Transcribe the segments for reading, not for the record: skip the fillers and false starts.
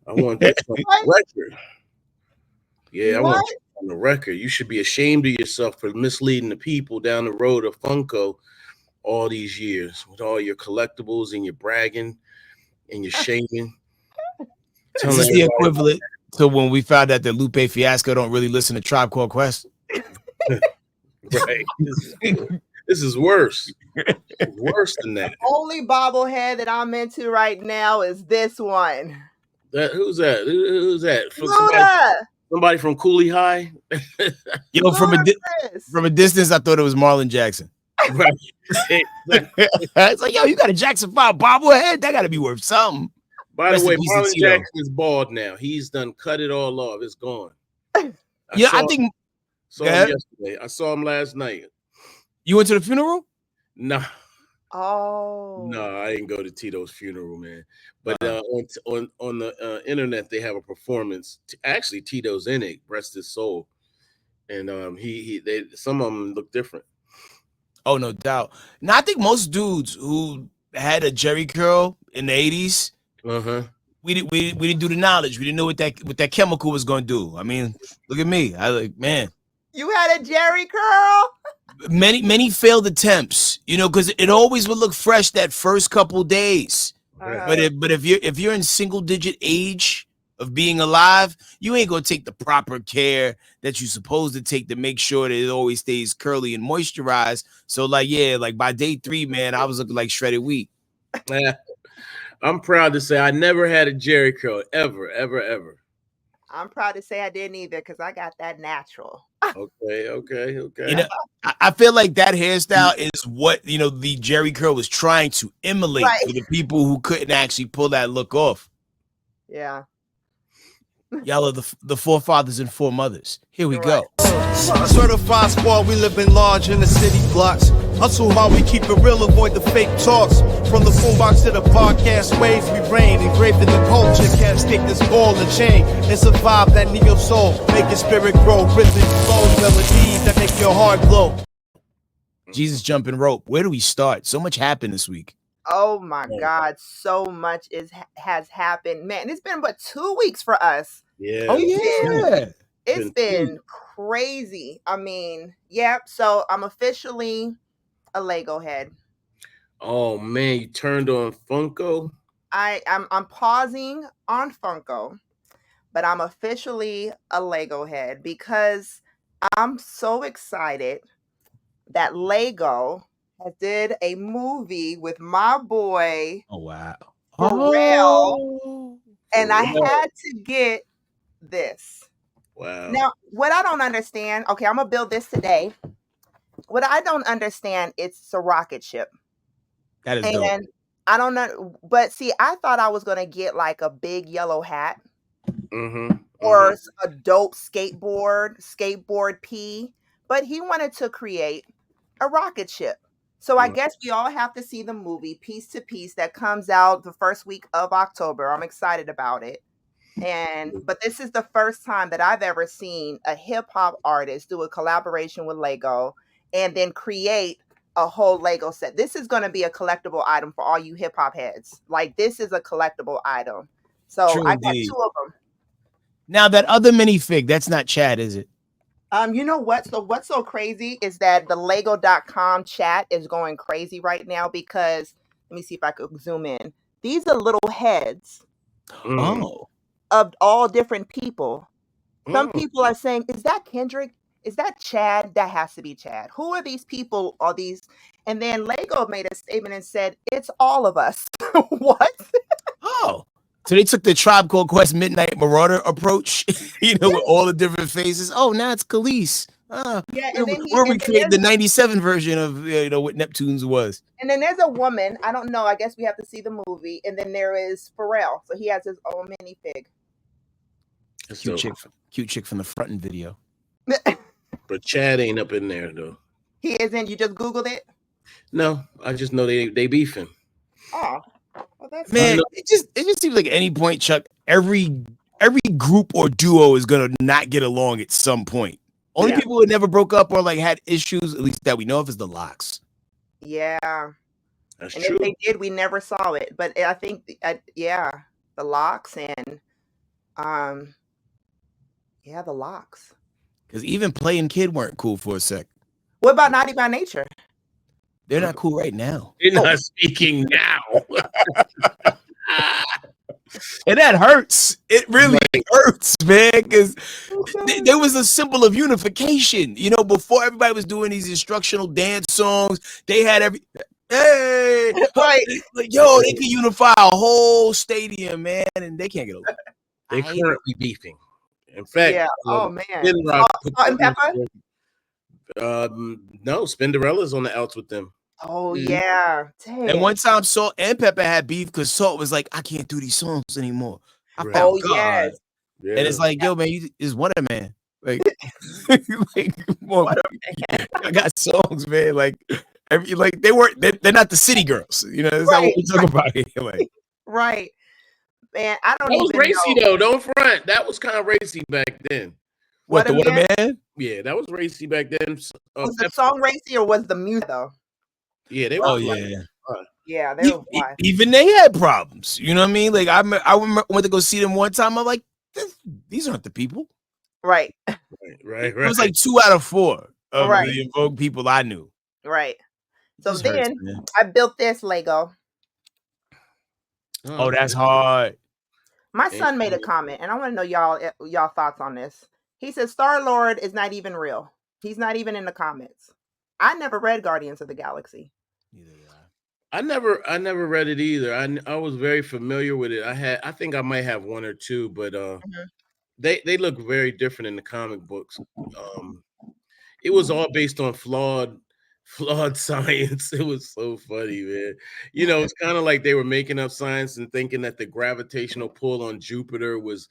I want that on the record. Yeah, I What? want you on the record. You should be ashamed of yourself for misleading the people down the road of Funko all these years with all your collectibles and your bragging and your shaming. This is the equivalent to when we found out that Lupe Fiasco don't really listen to Tribe Called Quest. Right. This is worse. Worse than that. Only bobblehead that I'm into right now is this one. Who's that? Who's that? Somebody from Cooley High? Yo, from a distance, I thought it was Marlon Jackson. Right. It's like, yo, you got a Jackson 5 bobblehead? That got to be worth something. By the way, Marlon Jackson is bald now. He's done cut it all off. It's gone. I think. Saw him yesterday. I saw him last night. You went to the funeral? No. Oh. No, I didn't go to Tito's funeral, man. But on the internet, they have a performance. Actually, Tito's in it, rest his soul, and some of them look different. Oh, no doubt. Now I think most dudes who had a Jerry curl in the 80s, we didn't do the knowledge. We didn't know what that chemical was going to do. I mean, look at me. Man. You had a Jerry curl? Many failed attempts, because it always would look fresh that first couple days. But if you're in single digit age of being alive, you ain't gonna take the proper care that you're supposed to take to make sure that it always stays curly and moisturized. So like by day 3, man, I was looking like shredded wheat. I'm proud to say I never had a Jerry curl ever. I'm proud to say I didn't either because I got that natural. Okay. I feel like that hairstyle is what the Jerry curl was trying to emulate for the people who couldn't actually pull that look off. Yeah. Y'all are the forefathers and foremothers. Here we go. Certified squad, we live in large in the city blocks. Hustle while we keep it real, avoid the fake talks. From the boombox to the podcast waves, we reign. Engraved in the culture, can't stick this ball and chain. And survive that neo soul, make your spirit grow. Rhythm, flows, melodies that make your heart glow. Jesus jumping rope. Where do we start? So much happened this week. Oh my God, so much has happened. Man, it's been but 2 weeks for us. Yeah. Oh yeah. It's been crazy. I mean, so I'm officially a Lego head. Oh man, you turned on Funko? I'm pausing on Funko, but I'm officially a Lego head because I'm so excited that Lego did a movie with my boy. Oh wow. Pharrell, and I had to get this. Wow. Now, what I don't understand, okay, I'm gonna build this today. What I don't understand, it's a rocket ship. That is dope. I don't know, but see, I thought I was gonna get like a big yellow hat, or a dope skateboard P, but he wanted to create a rocket ship. So I guess we all have to see the movie Piece to Piece that comes out the first week of October. I'm excited about it. But this is the first time that I've ever seen a hip hop artist do a collaboration with Lego and then create a whole Lego set. This is going to be a collectible item for all you hip hop heads. Like, this is a collectible item. So True I got indeed. 2 of them. Now that other minifig, that's not Chad, is it? You know what? So what's so crazy is that the Lego.com chat is going crazy right now because, let me see if I could zoom in. These are little heads of all different people. Some people are saying, is that Kendrick? Is that Chad? That has to be Chad. Who are these people? Are these? And then Lego made a statement and said, it's all of us. What? Oh. So they took the Tribe Called Quest Midnight Marauder approach, with all the different faces. Oh, now it's Khalees. We're recreating the 97 version of what Neptune's was. And then there's a woman. I don't know. I guess we have to see the movie. And then there is Pharrell. So he has his own minifig. Cute chick from the frontin' video. But Chad ain't up in there though. He isn't. You just Googled it? No, I just know they beefing. Oh. Well, that's man, it just seems like at any point, Chuck, every group or duo is gonna not get along at some point. Only people who never broke up or like had issues, at least that we know of, is the Locks. Yeah, that's and true. If they did, we never saw it. But I think, the Locks and Yeah, the Locks. Because even Play and Kid weren't cool for a sec. What about Naughty by Nature? They're not cool right now. They're not speaking now. And that hurts. It really hurts, man, because there was a symbol of unification. You know, before everybody was doing these instructional dance songs, they had hey, like, yo, they can unify a whole stadium, man, and they can't get along. They're currently beefing. In fact, yeah. Oh man, Salt and Pepper. No, Spinderella's on the outs with them. Oh yeah, dang. And one time, Salt and Pepper had beef because Salt was like, "I can't do these songs anymore." I Right. found Oh God. yes. Yeah. And it's like, yo, man, you is what a man. Like, I got songs, man. Like, they're not the city girls. You know, that's not what we talk about here. Like, right, man. I don't. That was even racy know. though. Don't front. That was kind of racy back then. What a man? Yeah, that was racy back then. Was the song racy or was the music though? Yeah, they were. Oh yeah. Yeah, they were even they had problems. You know what I mean? Like I remember went to go see them one time. I'm like, these aren't the people. Right. Right. It was like 2 out of 4 of the In Vogue people I knew. Right. So This then hurts, I built this Lego. Oh, that's hard. My son made a comment, and I want to know y'all thoughts on this. He says Star-Lord is not even real. He's not even in the comics. I never read Guardians of the Galaxy. I never read it either. I was very familiar with it. I think I might have 1 or 2, but they look very different in the comic books. It was all based on flawed science. It was so funny, man. You know, it's kind of like they were making up science and thinking that the gravitational pull on Jupiter was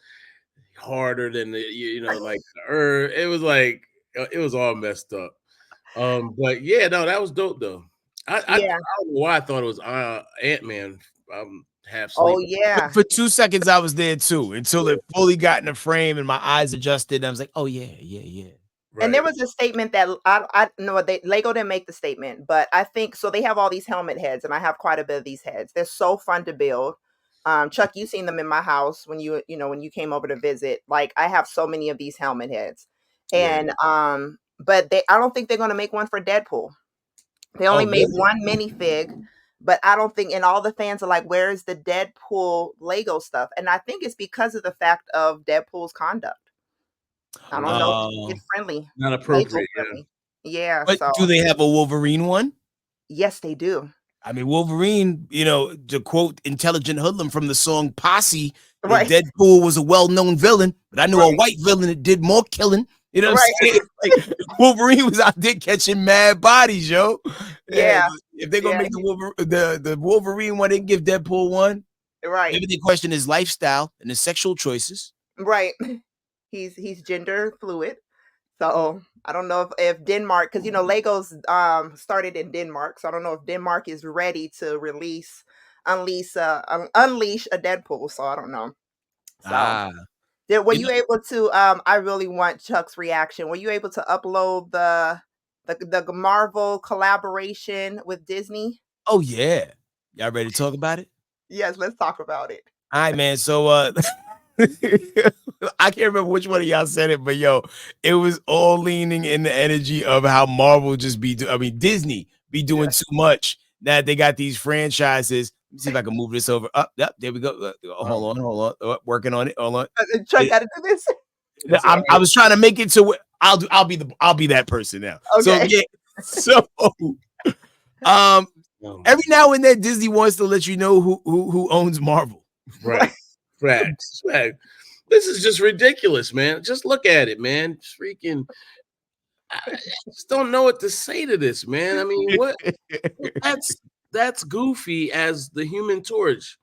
harder than like the Earth. It was like it was all messed up. But yeah, no, that was dope though. I don't know why I thought it was Ant-Man. I'm half asleep. Oh yeah. For 2 seconds I was there too until it fully got in the frame and my eyes adjusted. And I was like, oh yeah. Right. And there was a statement that I know Lego didn't make the statement, but I think so. They have all these helmet heads, and I have quite a bit of these heads. They're so fun to build. Chuck, you've seen them in my house when you came over to visit. Like I have so many of these helmet heads, and but I don't think they're going to make one for Deadpool. They only made one minifig, but I don't think, and all the fans are like, where is the Deadpool Lego stuff? And I think it's because of the fact of Deadpool's conduct. I don't know. It's friendly. Not appropriate. Yeah. But do they have a Wolverine one? Yes, they do. I mean, Wolverine, to quote Intelligent Hoodlum from the song Posse, Deadpool was a well-known villain, but I knew a white villain that did more killing. You know what I'm saying? Like, Wolverine was out there catching mad bodies, yo. Yeah. And if they're gonna make the Wolverine one, they can give Deadpool one. Right. Maybe they question his lifestyle and his sexual choices. Right. He's gender fluid. So I don't know if Denmark, because Legos started in Denmark, so I don't know if Denmark is ready to unleash a Deadpool. So I don't know. So were you able to? I really want Chuck's reaction. Were you able to upload the Marvel collaboration with Disney? Oh yeah, y'all ready to talk about it? Yes, let's talk about it. All right, man. So I can't remember which one of y'all said it, but yo, it was all leaning in the energy of how Marvel Disney be doing too much. Now they got these franchises. Let me see if I can move this over. Up, there we go. Hold on. Working on it. Hold on. Chuck got to do this. I was trying to make it to I'll be that person now. Okay. So every now and then Disney wants to let you know who owns Marvel. Right. Facts. This is just ridiculous, man. Just look at it, man. Freaking, I just don't know what to say to this, man. I mean, what? That's Goofy as the Human Torch,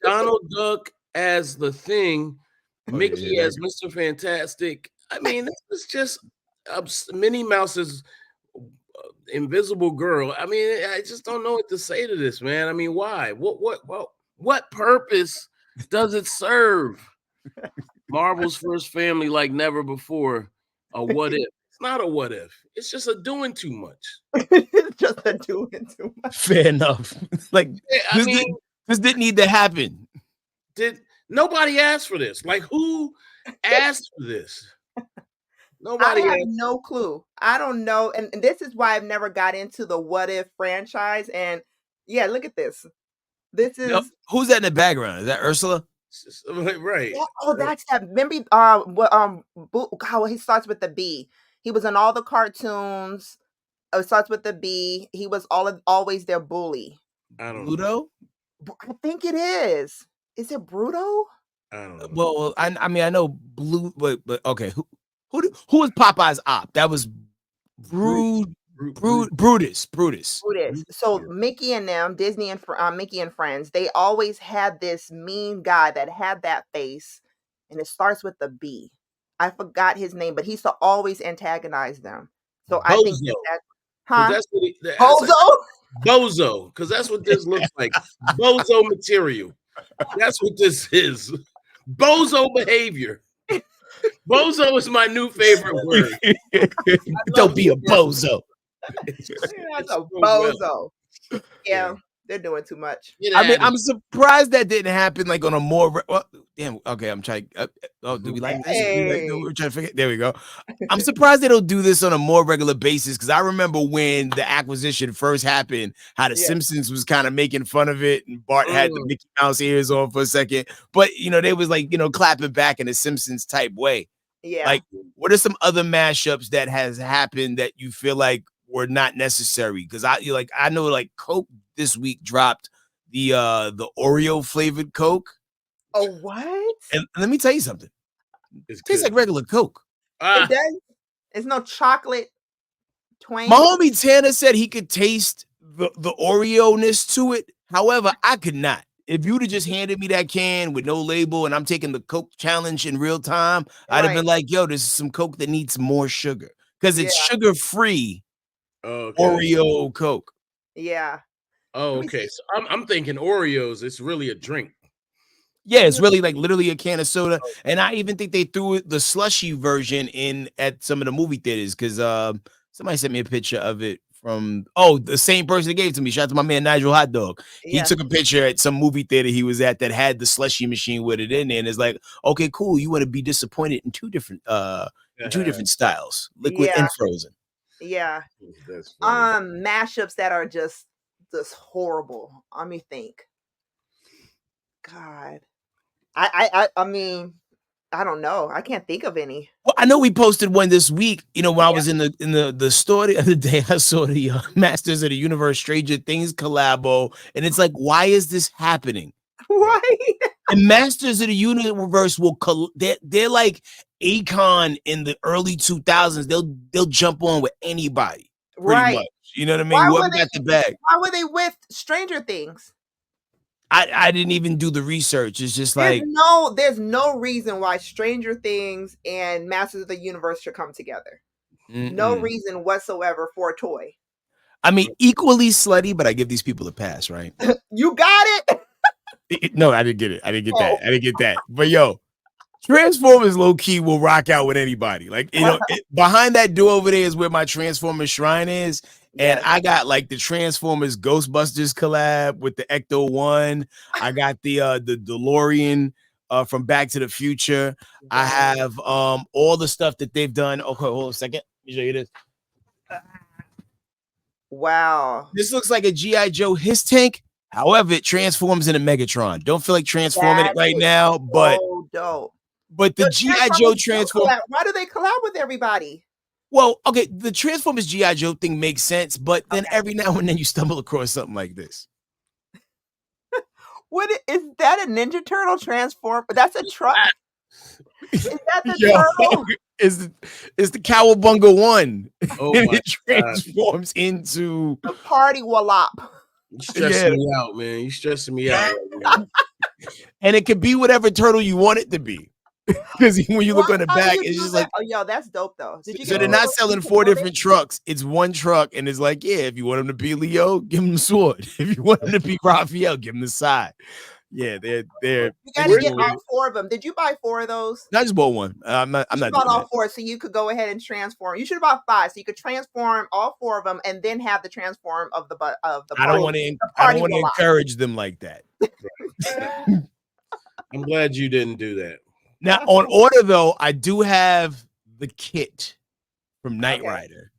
Donald Duck as the Thing, Mickey as Mr. Fantastic. I mean, this is just Minnie Mouse's Invisible Girl. I mean, I just don't know what to say to this, man. I mean, why? What purpose does it serve? Marvel's first family like never before. A what if? It's not a what if. It's just a doing too much. It's just a doing too much. Fair enough. Like this didn't need to happen. Did Nobody asked for this. Like, who asked for this? Nobody I have asked. no clue. I don't know. And this is why I've never got into the What If franchise. And yeah, look at this. This No, is who's that in the background? Is that Ursula? Right. yeah, oh, that's that. Remember, how he starts with the B. He was in all the cartoons. It starts with the B. He was always their bully. I don't know. Pluto? I think it is. Is it Bruto? I don't know. Well, I mean, I know Blue, but okay. Who was Popeye's op? That was Brutus. Brutus. So Mickey and them, Disney and Mickey and Friends, they always had this mean guy that had that face, and it starts with the B. I forgot his name, but he used to always antagonize them. So I think that, huh? That's what Bozo? Bozo, because that's what this looks like. Bozo material. That's what this is. Bozo behavior. Bozo is my new favorite word. Don't be a bozo. That's a bozo. Yeah, they're doing too much. I mean, I'm surprised that didn't happen like on a more. Damn. Okay, I'm trying. Do we like this? We're trying to figure. There we go. I'm surprised they don't do this on a more regular basis because I remember when the acquisition first happened, how the Simpsons was kind of making fun of it, and Bart had the Mickey Mouse ears on for a second, but they was like clapping back in a Simpsons type way. Yeah. Like, what are some other mashups that has happened that you feel like were not necessary? Because I know like Coke this week dropped the Oreo flavored Coke. Oh, what? And let me tell you something. It tastes like regular Coke. It does. It's no chocolate twang. My homie Tanner said he could taste the Oreo-ness to it. However, I could not. If you'd have just handed me that can with no label and I'm taking the Coke challenge in real time, I'd have been like, yo, this is some Coke that needs more sugar. Because it's sugar-free Oreo Coke. Yeah. Oh, okay. So I'm thinking Oreos, it's really a drink. Yeah, it's really like literally a can of soda. And I even think they threw the slushy version in at some of the movie theaters because somebody sent me a picture of it from the same person that gave it to me. Shout out to my man Nigel Hot Dog. He took a picture at some movie theater he was at that had the slushy machine with it in there, and it's like, okay, cool. You want to be disappointed in two different styles, liquid and frozen. Yeah. Mashups that are just horrible. Let me think. God. I mean, I don't know. I can't think of any. Well, I know we posted one this week. When I was in the store the other day, I saw the Masters of the Universe Stranger Things collabo, and it's like, why is this happening? Right. And Masters of the Universe they're like Akon in the early 2000s. They'll jump on with anybody, pretty much. You know what I mean? Whoever got the bag. Why were they with Stranger Things? I didn't even do the research. It's just like there's no reason why Stranger Things and Masters of the Universe should come together. No reason whatsoever for a toy. I mean, equally slutty, but I give these people a pass, right? You got it. No, I didn't get it. I didn't get that. I didn't get that. But yo, Transformers low key will rock out with anybody. Like, behind that door over there is where my Transformers shrine is. And I got like the Transformers Ghostbusters collab with the Ecto 1. I got the DeLorean from Back to the Future. I have all the stuff that they've done. Okay, hold on a second. Let me show you this. Wow. This looks like a G.I. Joe Hiss tank. However, it transforms into Megatron. Don't feel like transforming it right now, but dope. But the G.I. Joe Transformers. Why do they collab with everybody? Well, okay, the Transformers G.I. Joe thing makes sense, but then every now and then you stumble across something like this. What is that? A Ninja Turtle transform? That's a truck. Is that the turtle? It's the Cowabunga 1. Oh and my it transforms into the Party Wallop. You stressing me out, man. You stressing me out right now. And it could be whatever turtle you want it to be. Because when you look on the back, it's just like, oh, yo, that's dope though. So they're not selling 4 different trucks. It's one truck, and it's like, yeah, if you want him to be Leo, give him the sword. If you want him to be Raphael, give him the side. Yeah, they're. You gotta get all 4 of them. Did you buy 4 of those? I just bought one. I'm not. Bought all 4, so you could go ahead and transform. You should have bought 5, so you could transform all 4 of them, and then have the transform of the. I don't want to. I don't want to encourage them like that. I'm glad you didn't do that. Now on order though, I do have the kit from Knight Rider.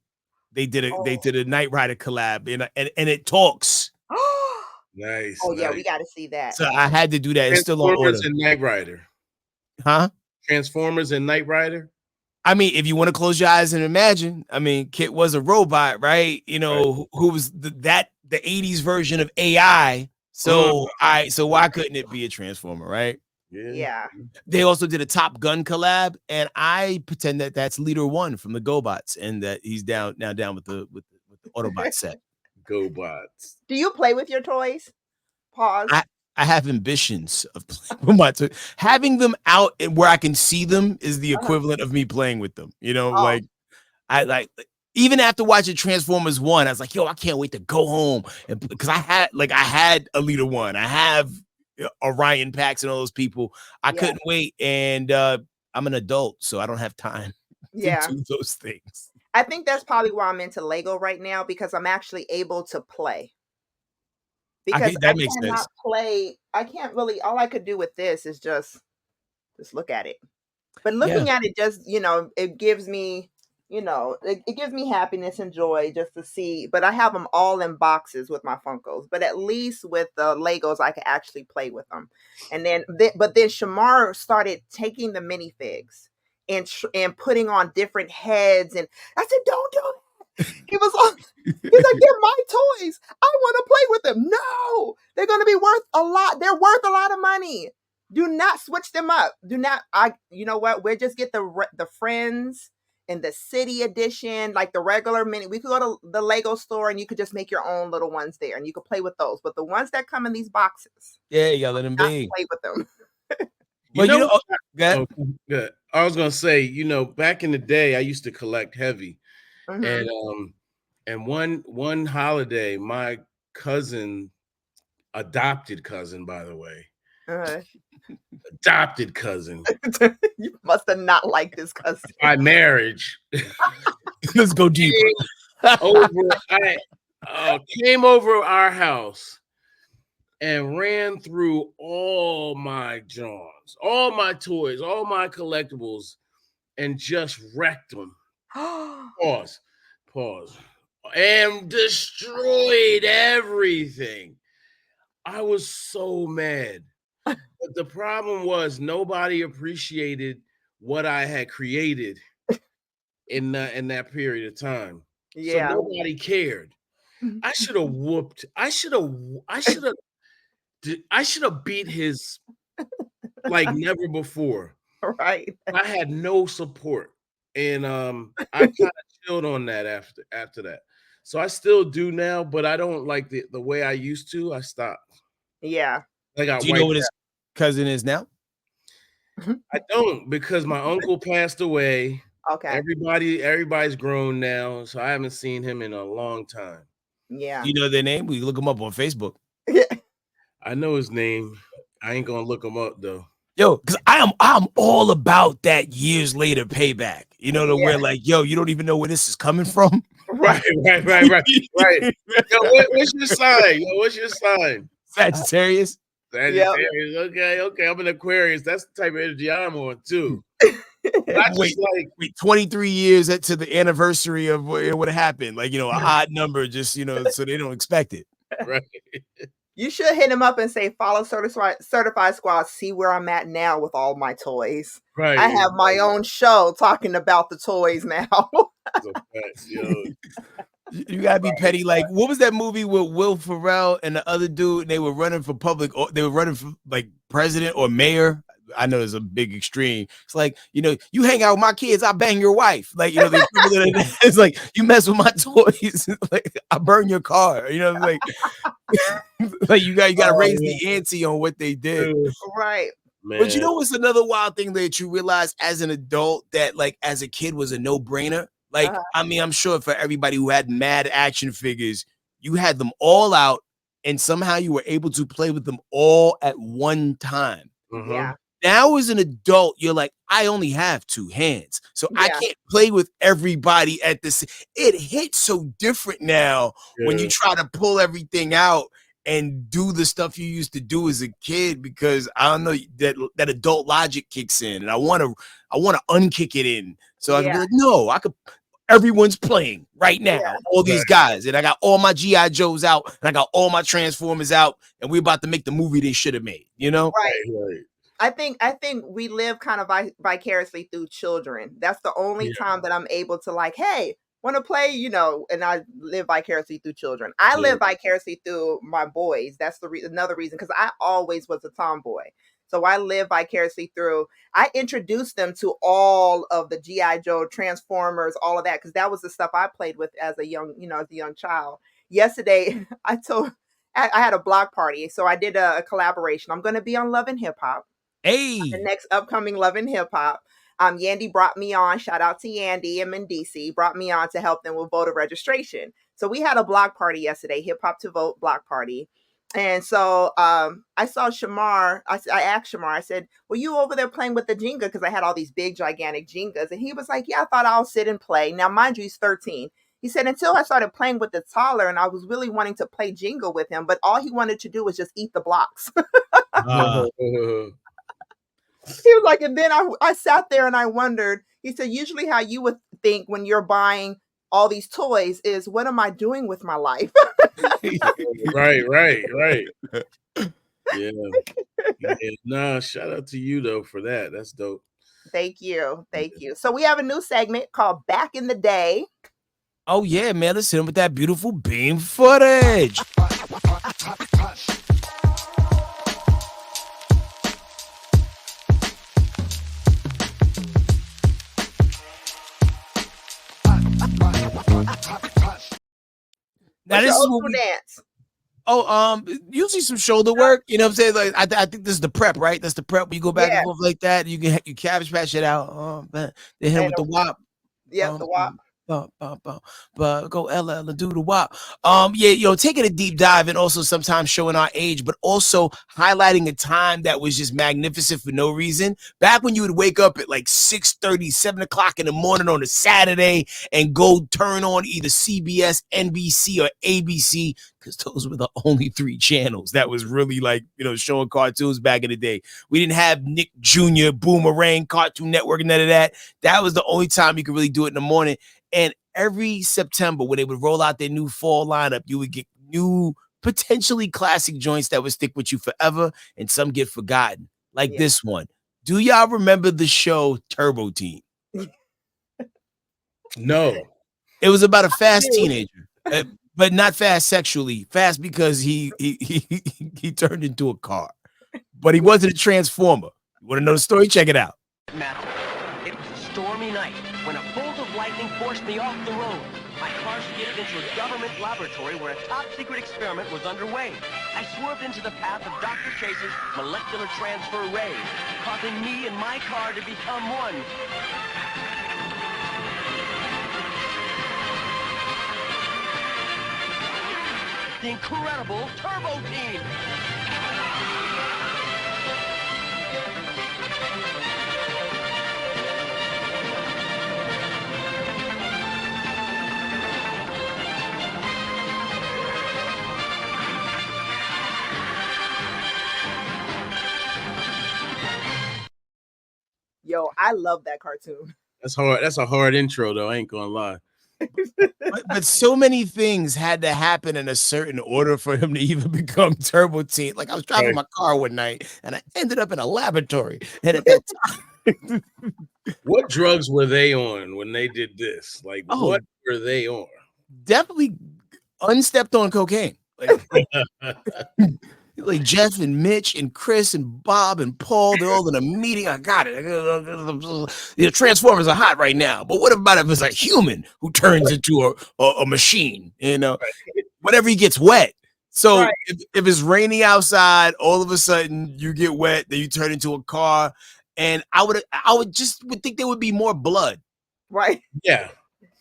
They did a Knight Rider collab, and it talks. Nice. Oh yeah, we got to see that. So I had to do that. It's still on order. Transformers and Knight Rider. Huh? Transformers and Knight Rider. I mean, if you want to close your eyes and imagine, I mean, Kit was a robot, right? You know, who was the 80s version of AI. So so why couldn't it be a Transformer, right? Yeah. They also did a Top Gun collab, and I pretend that that's Leader One from the GoBots, and that he's down with the Autobot set. GoBots. Do you play with your toys? Pause. I have ambitions of playing with my toys. Having them out and where I can see them is the equivalent of me playing with them. You know, like I like even after watching Transformers 1, I was like, yo, I can't wait to go home, and because I had a Leader One, I have Orion Pax and all those people. I couldn't wait, and I'm an adult, so I don't have time to do those things. I think that's probably why I'm into Lego right now, because I'm actually able to play. Because that makes sense. Play. I can't really. All I could do with this is just look at it. But looking at it, just it gives me, it gives me happiness and joy just to see. But I have them all in boxes with my Funkos. But at least with the Legos, I could actually play with them. And then Shamar started taking the minifigs and putting on different heads, and I said, "Don't do it." He was like, "They're my toys. I want to play with them." No, they're going to be worth a lot. They're worth a lot of money. Do not switch them up. Do not. You know what? We'll just get the Friends and the City Edition, like the regular mini. We could go to the Lego store and you could just make your own little ones there, and you could play with those. But the ones that come in these boxes, you gotta let them be. Play with them. Good. I was gonna say, back in the day, I used to collect heavy. And one holiday, my adopted cousin, by the way, adopted cousin. You must have not liked this cousin by marriage. Let's go deeper. Came over our house and ran through all my Johns, all my toys, all my collectibles, and just wrecked them. Pause. And destroyed everything. I was so mad. But the problem was nobody appreciated what I had created in that period of time. Yeah. So nobody cared. I should have beat his like never before. Right. I had no support. And I kind of chilled on that after that. So I still do now, but I don't like the way I used to. I stopped. Yeah. Do you know what his cousin is now? I don't, because my uncle passed away. Okay. Everybody's grown now, so I haven't seen him in a long time. Yeah. You know their name? We look him up on Facebook. I know his name. I ain't gonna look him up though. Yo, because I'm all about that years later payback. Where like, yo, you don't even know where this is coming from. Right. Yo, what's your sign? Sagittarius. Sagittarius. Okay. I'm an Aquarius. That's the type of energy I'm on too. Wait, 23 years to the anniversary of what happened. Like, an odd number, just so they don't expect it. Right. You should hit him up and say, "Follow Certified Squad. See where I'm at now with all my toys. Right. I have my own show talking about the toys now." You gotta be petty. Like, what was that movie with Will Ferrell and the other dude? They were running for they were running for like president or mayor. I know it's a big extreme. It's like, you hang out with my kids, I bang your wife. Like, it's like, you mess with my toys, like I burn your car. Like, like you got to raise the ante on what they did. Right. Man. But what's another wild thing that you realize as an adult that like as a kid was a no-brainer? Like, I mean, I'm sure for everybody who had mad action figures, you had them all out and somehow you were able to play with them all at one time. Mm-hmm. Yeah. Now as an adult, you're like, I only have two hands, so I can't play with everybody at this. It hits so different now when you try to pull everything out and do the stuff you used to do as a kid, because I don't know, that adult logic kicks in, and I want to unkick it in, so I can be like, no, everyone's playing right now, all these guys, and I got all my GI Joes out, and I got all my Transformers out, and we're about to make the movie they should have made, right. I think we live kind of vicariously through children. That's the only time that I'm able to like, hey, want to play, and I live vicariously through children. I live vicariously through my boys. That's another reason, because I always was a tomboy. So I live vicariously through. I introduced them to all of the GI Joe, Transformers, all of that, because that was the stuff I played with as a young child. Yesterday, I had a block party, so I did a collaboration. I'm going to be on Love and Hip Hop. Hey, the next upcoming Love and Hip Hop. Yandy brought me on. Shout out to Yandy and DC. Brought me on to help them with voter registration. So we had a block party yesterday, Hip Hop to Vote block party. And so I saw Shamar. I asked Shamar, I said, were you over there playing with the Jenga? Because I had all these big, gigantic Jengas. And he was like, yeah, I thought I'll sit and play. Now, mind you, he's 13. He said, until I started playing with the toddler, and I was really wanting to play Jenga with him, but all he wanted to do was just eat the blocks. He was like, and then I sat there and I wondered. He said, usually how you would think when you're buying all these toys is, what am I doing with my life? Right. Yeah. Nah, shout out to you though for that. That's dope. Thank you. So we have a new segment called Back in the Day. Oh yeah, man, let's hit him with that beautiful beam footage. Now this is what we dance. Usually some shoulder work. You know what I'm saying? Like I think this is the prep, right? That's the prep. Where you go back and forth like that. You cabbage patch it out. Oh man, they hit him with the wop. Yeah, the wop. But go Ella do the wop. Taking a deep dive and also sometimes showing our age, but also highlighting a time that was just magnificent for no reason. Back when you would wake up at like 6:30, 7 o'clock in the morning on a Saturday and go turn on either CBS, NBC, or ABC, because those were the only 3 channels that was really like, showing cartoons back in the day. We didn't have Nick Jr., Boomerang, Cartoon Network, none of that. That was the only time you could really do it in the morning. And every September, when they would roll out their new fall lineup, you would get new, potentially classic joints that would stick with you forever, and some get forgotten, like this one. Do y'all remember the show Turbo Teen? No. It was about a fast teenager, but not fast sexually. Fast because he turned into a car, but he wasn't a transformer. You want to know the story? Check it out. It was a stormy night when a bolt of lightning forced me off the road. My car skidded into a government laboratory where a top-secret experiment was underway. I swerved into the path of Dr. Chase's molecular transfer ray, causing me and my car to become one. The incredible Turbo Teen! Yo, I love that cartoon. That's hard. That's a hard intro, though. I ain't gonna lie. but so many things had to happen in a certain order for him to even become Turbo Teen. Like I was driving my car one night and I ended up in a laboratory. And at that time, what drugs were they on when they did this? Like, what were they on? Definitely unstepped on cocaine. Like Jeff and Mitch and Chris and Bob and Paul, they're all in a meeting. I got it. The Transformers are hot right now. But what about if it's a human who turns into a machine? Whenever he gets wet. So if it's rainy outside, all of a sudden you get wet, then you turn into a car. And I would think there would be more blood. Right. Yeah.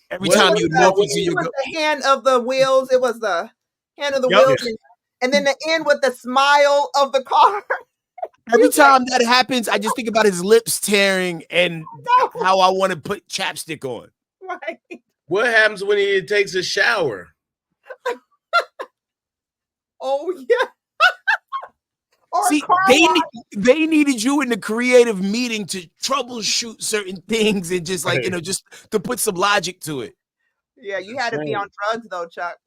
Every time you walk into your the hand of the wheels, it was the hand of the wheels. And then the end with the smile of the car. Every time that happens, I just think about his lips tearing and how I want to put chapstick on. Right. What happens when he takes a shower? Oh yeah. Or See, car they needed you in the creative meeting to troubleshoot certain things and just like, just to put some logic to it. Yeah, you That's had to be right. on drugs though, Chuck.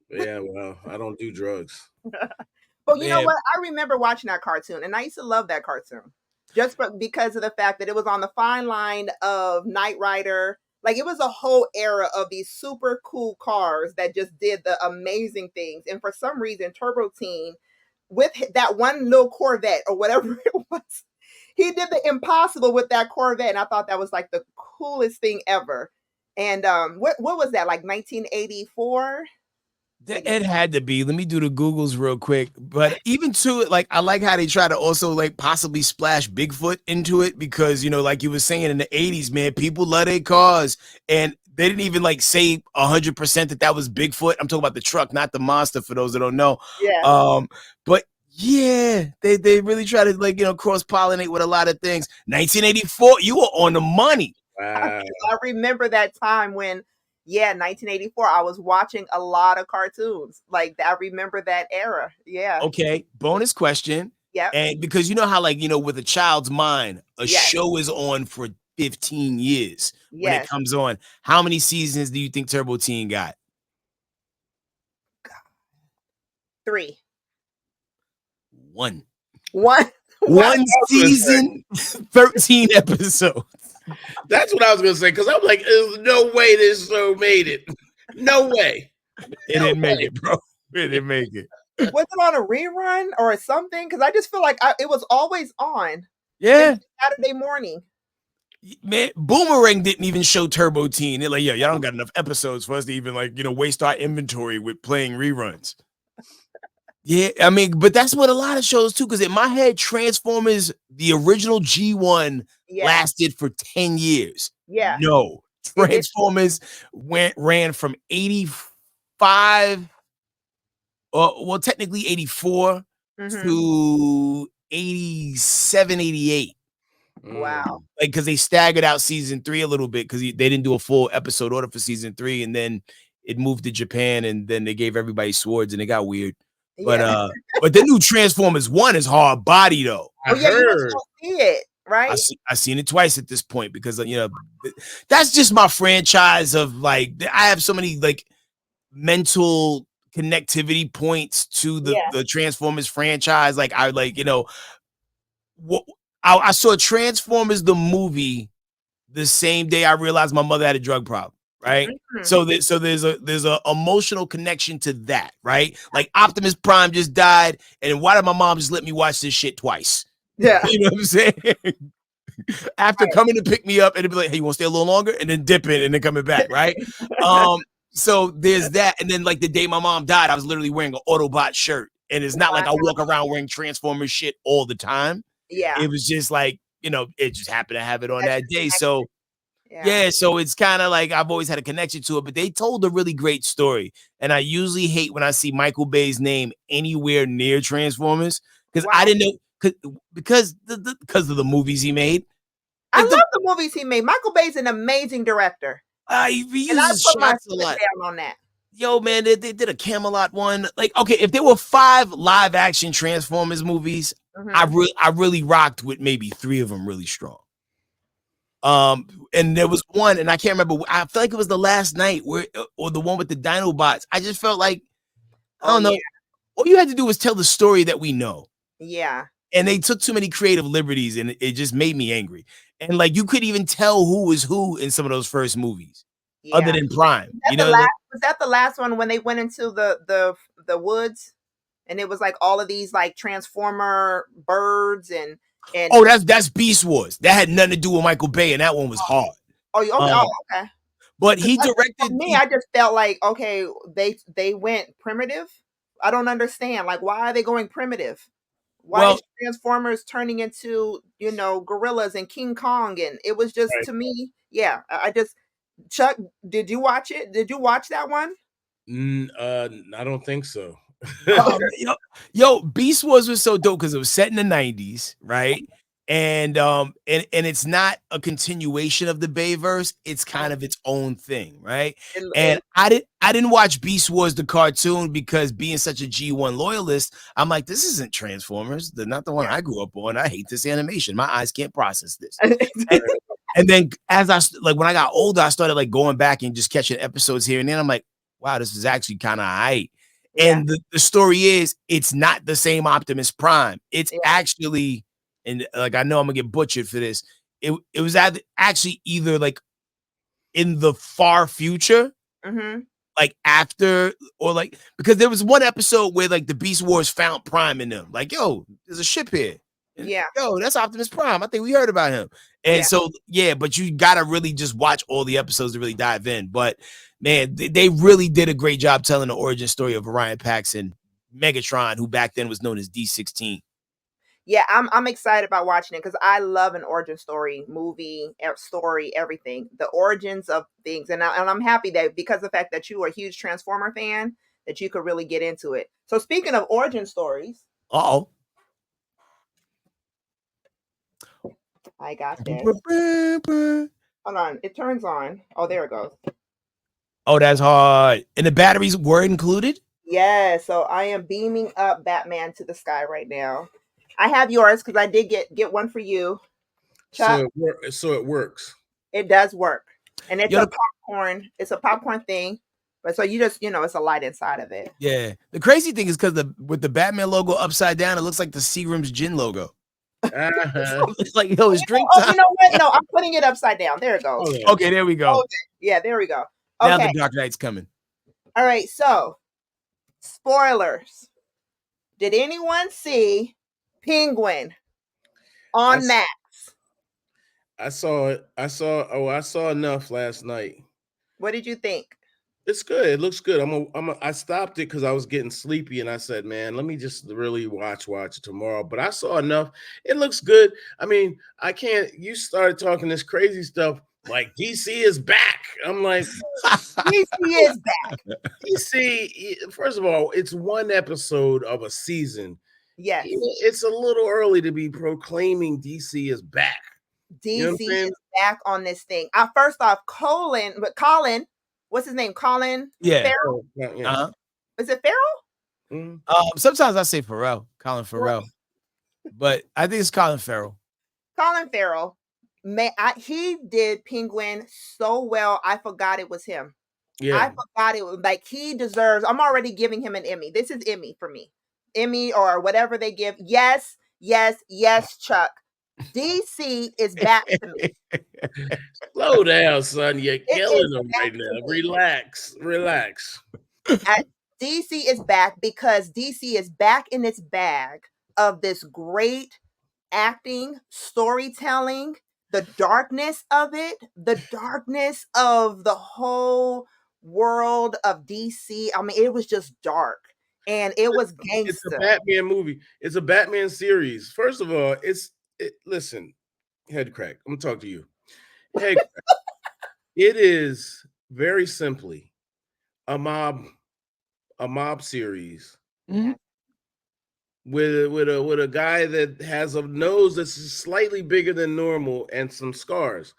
Yeah, well, I don't do drugs. But you know Man, what? I remember watching that cartoon, and I used to love that cartoon just because of the fact that it was on the fine line of Knight Rider. Like it was a whole era of these super cool cars that just did the amazing things. And for some reason, Turbo Teen, with that one little Corvette or whatever it was, he did the impossible with that Corvette, and I thought that was like the coolest thing ever. And what was that, like 1984? it had to be. Let me do the Googles real quick. But even to it, like I like how they try to also like possibly splash Bigfoot into it because like you were saying in the 80s, man, people love their cars and they didn't even like say 100% that was Bigfoot. I'm talking about the truck, not the monster. For those that don't know, Yeah. But yeah, they really try to like cross pollinate with a lot of things. 1984, you were on the money. Wow. I remember that time when, 1984, I was watching a lot of cartoons. Like, I remember that era. Yeah. Okay, bonus question. Yep. And because you know how, like, with a child's mind, a Yes. show is on for 15 years when it Yes. comes on. How many seasons do you think Turbo Teen got? 3. One. One. One season, 13 episodes. That's what I was gonna say because I'm like, there's no way this show made it. No way. It didn't make it, bro. It didn't make it. Was it on a rerun or something? Because I just feel like it was always on. Yeah. Saturday morning. Man, Boomerang didn't even show Turbo Teen. They're like, y'all don't got enough episodes for us to even like, waste our inventory with playing reruns. Yeah, I mean, but that's what a lot of shows too. Because in my head, Transformers, the original G1, lasted for 10 years. Yeah. No, Transformers ran from 85, well, technically 84 to 87, 88. Wow. Like, because they staggered out season 3 a little bit because they didn't do a full episode order for season 3, and then it moved to Japan, and then they gave everybody swords, and it got weird. But but the new Transformers 1 is hard body though. Oh yeah, you must see it, right? I seen it twice at this point because that's just my franchise of like I have so many like mental connectivity points to the Transformers franchise. Like I like I saw Transformers the movie the same day I realized my mother had a drug problem. Right. So there's a emotional connection to that. Right. Like Optimus Prime just died. And why did my mom just let me watch this shit twice? Yeah. You know what I'm saying? After coming to pick me up and it'd be like, hey, you want to stay a little longer? And then dip it and then coming back. Right. So there's that. And then like the day my mom died, I was literally wearing an Autobot shirt. And it's not like I walk around wearing Transformers shit all the time. Yeah. It was just like, it just happened to have it on that day. So yeah, so it's kind of like I've always had a connection to it, but they told a really great story. And I usually hate when I see Michael Bay's name anywhere near Transformers because I didn't know because of the movies he made. I love the movies he made. Michael Bay's an amazing director. He uses shots a lot. Down on that. Yo, man, they did a Camelot one. Like, okay, if there were 5 live action Transformers movies, I really rocked with maybe 3 of them really strong. And there was one, and I can't remember. I feel like it was the last night or the one with the Dinobots. I just felt like, I don't know. Yeah. All you had to do was tell the story that we know. Yeah. And they took too many creative liberties, and it just made me angry. And like, you could even tell who was who in some of those first movies, other than Prime. Was that the last one when they went into the woods, and it was like all of these like Transformer birds and that's Beast Wars. That had nothing to do with Michael Bay, and that one was hard. Okay. But he directed me. I just felt like, okay, they went primitive. I don't understand. Like, why are they going primitive? Why is Transformers turning into gorillas and King Kong? And it was just to me, I just Chuck. Did you watch it? Did you watch that one? I don't think so. Beast Wars was so dope because it was set in the 90s, right? and it's not a continuation of the Bayverse. It's kind of its own thing, right? And I didn't watch Beast Wars the cartoon because being such a G1 loyalist, I'm like, this isn't Transformers. They're not the one I grew up on. I hate this animation. My eyes can't process this. And then as when I got older, I started like going back and just catching episodes here and then. I'm like, wow, this is actually kind of hype. And the story is, it's not the same Optimus Prime. It's actually, and like I know I'm gonna get butchered for this. It was actually either like in the far future, like after, or like, because there was one episode where like the Beast Wars found Prime in them. Like, yo, there's a ship here. And, yo, that's Optimus Prime. I think we heard about him. And so, but you gotta really just watch all the episodes to really dive in. But man, they really did a great job telling the origin story of Orion Pax and Megatron, who back then was known as D16. Yeah, I'm excited about watching it because I love an origin story, movie, story, everything. The origins of things, and I'm happy that because of the fact that you are a huge Transformer fan, that you could really get into it. So speaking of origin stories, I got this. Hold on, it turns on. Oh, there it goes. Oh, that's hard. And the batteries were included? Yeah, so I am beaming up Batman to the sky right now. I have yours because I did get one for you, Chuck. So it works. It does work, and it's a popcorn. It's a popcorn thing, but so you just it's a light inside of it. Yeah. The crazy thing is because with the Batman logo upside down, it looks like the Seagram's gin logo. It's like, yo, it's drink time. Oh, you know what? No, I'm putting it upside down. There it goes. Okay, there we go. Okay. Yeah, there we go. Okay. Now the Dark Knight's coming. All right, so spoilers. Did anyone see Penguin on Max? I saw it. I saw enough last night. What did you think? It's good. It looks good. I stopped it because I was getting sleepy, and I said, "Man, let me just really watch it tomorrow." But I saw enough. It looks good. I mean, I can't. You started talking this crazy stuff like DC is back. I'm like, DC is back. DC. First of all, it's one episode of a season. Yes, it's a little early to be proclaiming DC is back. DC is back on this thing. First off, Colin. What's his name? Colin Farrell? Yeah. Is it Farrell? Mm-hmm. Sometimes I say Farrell, Colin Farrell, but I think it's Colin Farrell. Colin Farrell, he did Penguin so well. I forgot it was him. Yeah, I forgot it was like he deserves. I'm already giving him an Emmy. This is Emmy for me, Emmy or whatever they give. Yes, Chuck. DC is back to me. Slow down, son. You're killing them right now. Relax. DC is back because DC is back in its bag of this great acting, storytelling, the darkness of it, the darkness of the whole world of DC. I mean, it was just dark. And it was gangster. It's a Batman movie. It's a Batman series. First of all, listen, head crack. I'm gonna talk to you. Head crack. It is very simply a mob series with a guy that has a nose that's slightly bigger than normal and some scars.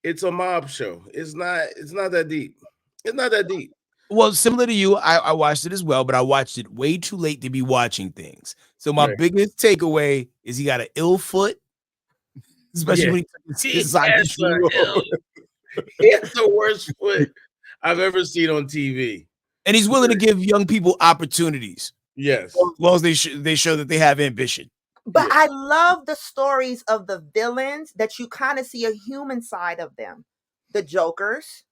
It's a mob show. It's not that deep. It's not that deep. Well, similar to you, I watched it as well, but I watched it way too late to be watching things. So my biggest takeaway is he got an ill foot, especially when he's it's the worst foot I've ever seen on TV. And he's willing to give young people opportunities. Yes, as long as they show that they have ambition. But I love the stories of the villains that you kind of see a human side of them. The Jokers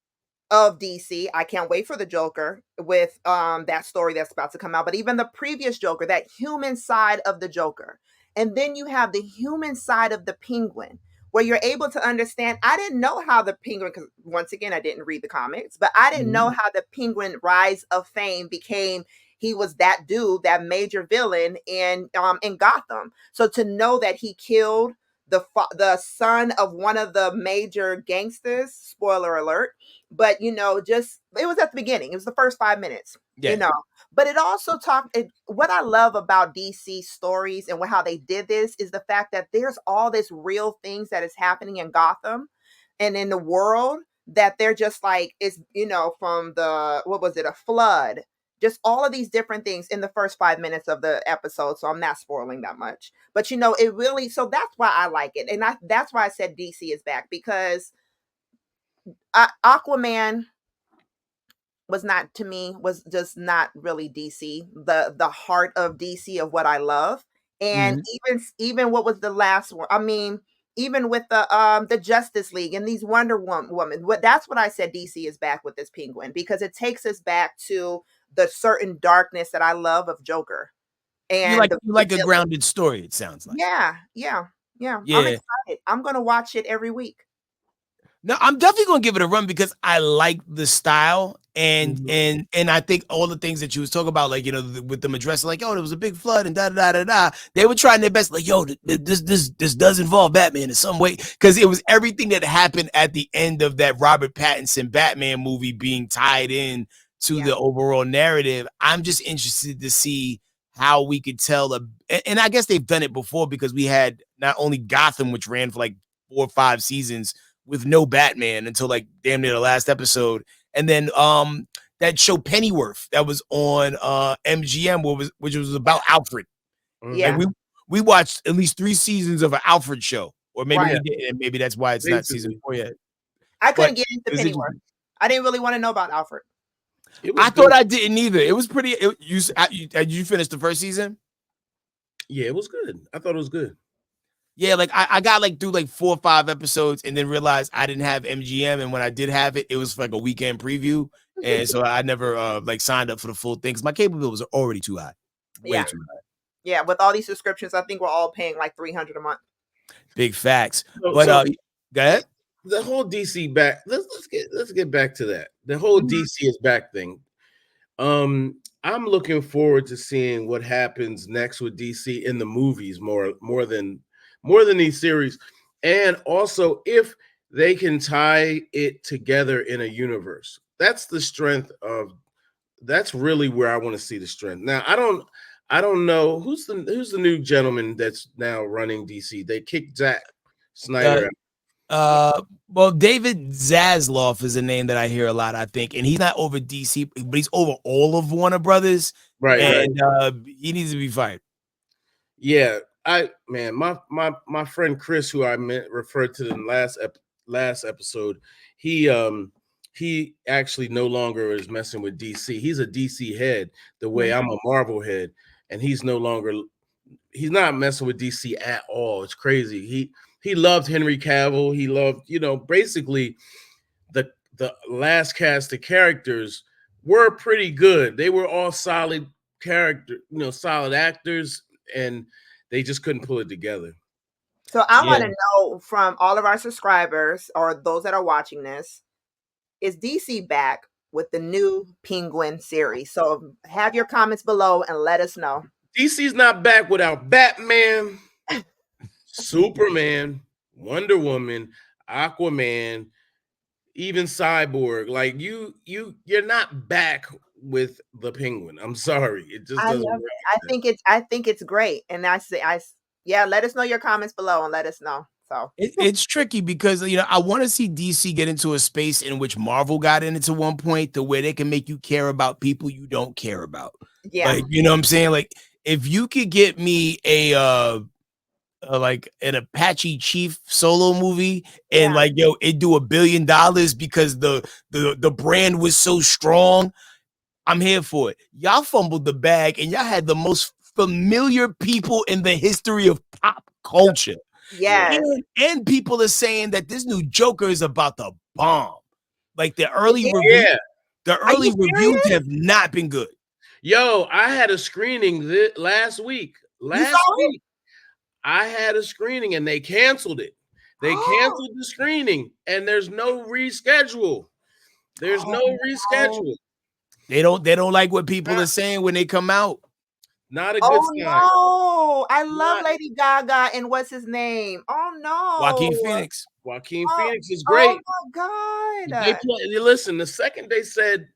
of DC. I can't wait for the Joker with that story that's about to come out. But even the previous Joker, that human side of the Joker. And then you have the human side of the Penguin, where you're able to understand. I didn't know how the Penguin, because once again, I didn't read the comics, but I didn't know how the Penguin rise of fame became. He was that dude, that major villain in Gotham. So to know that he killed the son of one of the major gangsters, spoiler alert, but just it was at the beginning. It was the first 5 minutes, But it also what I love about DC stories and how they did this is the fact that there's all this real things that is happening in Gotham and in the world that they're just like, it's, from what was it, a flood, just all of these different things in the first 5 minutes of the episode. So I'm not spoiling that much, but it really, so that's why I like it. And that's why I said DC is back, because Aquaman was just not really DC, the heart of DC of what I love. And even what was the last one? I mean, even with the Justice League and these Wonder Woman, that's what I said, DC is back with this Penguin, because it takes us back to the certain darkness that I love of Joker. And you like a grounded story, it sounds like. Yeah. I'm excited. I'm gonna watch it every week. No, I'm definitely gonna give it a run because I like the style and I think all the things that you was talking about, like, with them addressing, like, there was a big flood and da da da da. They were trying their best, like, this does involve Batman in some way, because it was everything that happened at the end of that Robert Pattinson Batman movie being tied in to the overall narrative. I'm just interested to see how we could tell and I guess they've done it before, because we had not only Gotham, which ran for like 4 or 5 seasons with no Batman until like damn near the last episode. And then that show Pennyworth that was on MGM, which was about Alfred. Yeah. And we watched at least 3 seasons of an Alfred show. Or maybe we did, and maybe that's why it's not season 4 yet. I couldn't get into Pennyworth. I didn't really want to know about Alfred. I thought I didn't either. It was pretty. Did you finish the first season? Yeah, it was good. I thought it was good. Yeah, like I got like through like 4 or 5 episodes and then realized I didn't have MGM, and when I did have it, it was like a weekend preview, and so I never like signed up for the full thing because my cable bill was already too high, way too high. Yeah, with all these subscriptions, I think we're all paying like $300 a month. Big facts. But go ahead. The whole DC back. Let's get back to that. The whole DC is back thing. I'm looking forward to seeing what happens next with DC in the movies more than these series, and also if they can tie it together in a universe. That's the strength of. That's really where I want to see the strength. Now I don't know who's the new gentleman that's now running DC. They kicked Zack Snyder out. Well, David Zaslav is a name that I hear a lot, I think, and he's not over DC, but he's over all of Warner Brothers, right? And he needs to be fired. Yeah, my friend Chris, who I referred to in last episode, he actually no longer is messing with DC. He's a DC head, the way I'm a Marvel head, and he's not messing with DC at all. It's crazy. He loved Henry Cavill. He loved, basically the last cast of characters were pretty good. They were all solid solid actors, and they just couldn't pull it together. So I want to know from all of our subscribers or those that are watching this, is DC back with the new Penguin series? So have your comments below and let us know. DC's not back without Batman, Superman, Wonder Woman, Aquaman, even Cyborg. Like you're not back with the Penguin. I'm sorry, it just doesn't work. I think it's great, and let us know your comments below and let us know. So it's tricky because I want to see DC get into a space in which Marvel got into one point, to where they can make you care about people you don't care about. Yeah, like, you know what I'm saying? Like, if you could get me like an Apache Chief solo movie, and it do $1 billion because the brand was so strong, I'm here for it. Y'all fumbled the bag, and y'all had the most familiar people in the history of pop culture. Yeah, and people are saying that this new Joker is about to bomb. Like the early reviews have not been good. Yo, I had a screening last week. I had a screening and they canceled it. They canceled the screening, and there's no reschedule. They don't like what people are saying when they come out. Not a good sign. No, I love Lady Gaga and what's his name? Oh no, Joaquin Phoenix. Phoenix is great. Oh my God! Listen, the second they said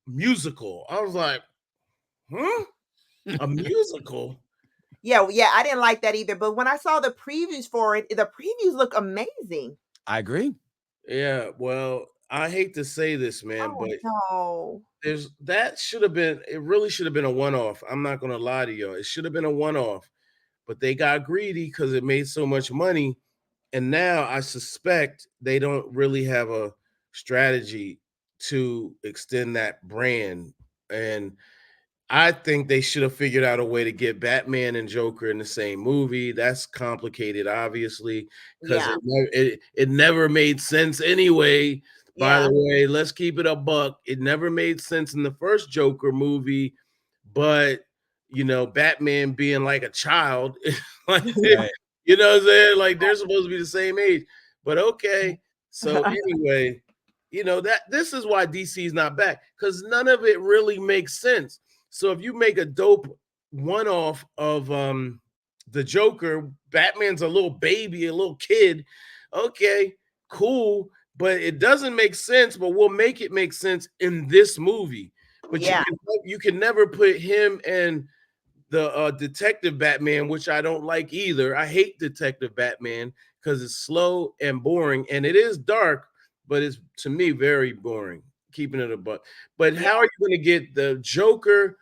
musical, I was like, Huh? A musical? Yeah, I didn't like that either. But when I saw the previews for it, the previews look amazing. I agree. Yeah, well, I hate to say this, man, Oh but no. that should have been, it really should have been a one-off. I'm not gonna lie to y'all. It should have been a one-off, but they got greedy because it made so much money. And now I suspect they don't really have a strategy to extend that brand. And I think they should have figured out a way to get Batman and Joker in the same movie. That's complicated, obviously, because Yeah. it never made sense anyway. By Yeah. the way, let's keep it a buck. It never made sense in the first Joker movie, but Batman being like a child, like Right. you know what I'm saying? Like they're supposed to be the same age. But okay. So anyway, that this is why DC is not back, because none of it really makes sense. So if you make a dope one-off of the Joker, Batman's a little baby, a little kid. Okay, cool, but it doesn't make sense. But we'll make it make sense in this movie. But Yeah. you can never put him and the Detective Batman, which I don't like either. I hate Detective Batman because it's slow and boring, and it is dark, but it's to me very boring. Keeping it a buck. But how are you going to get the Joker,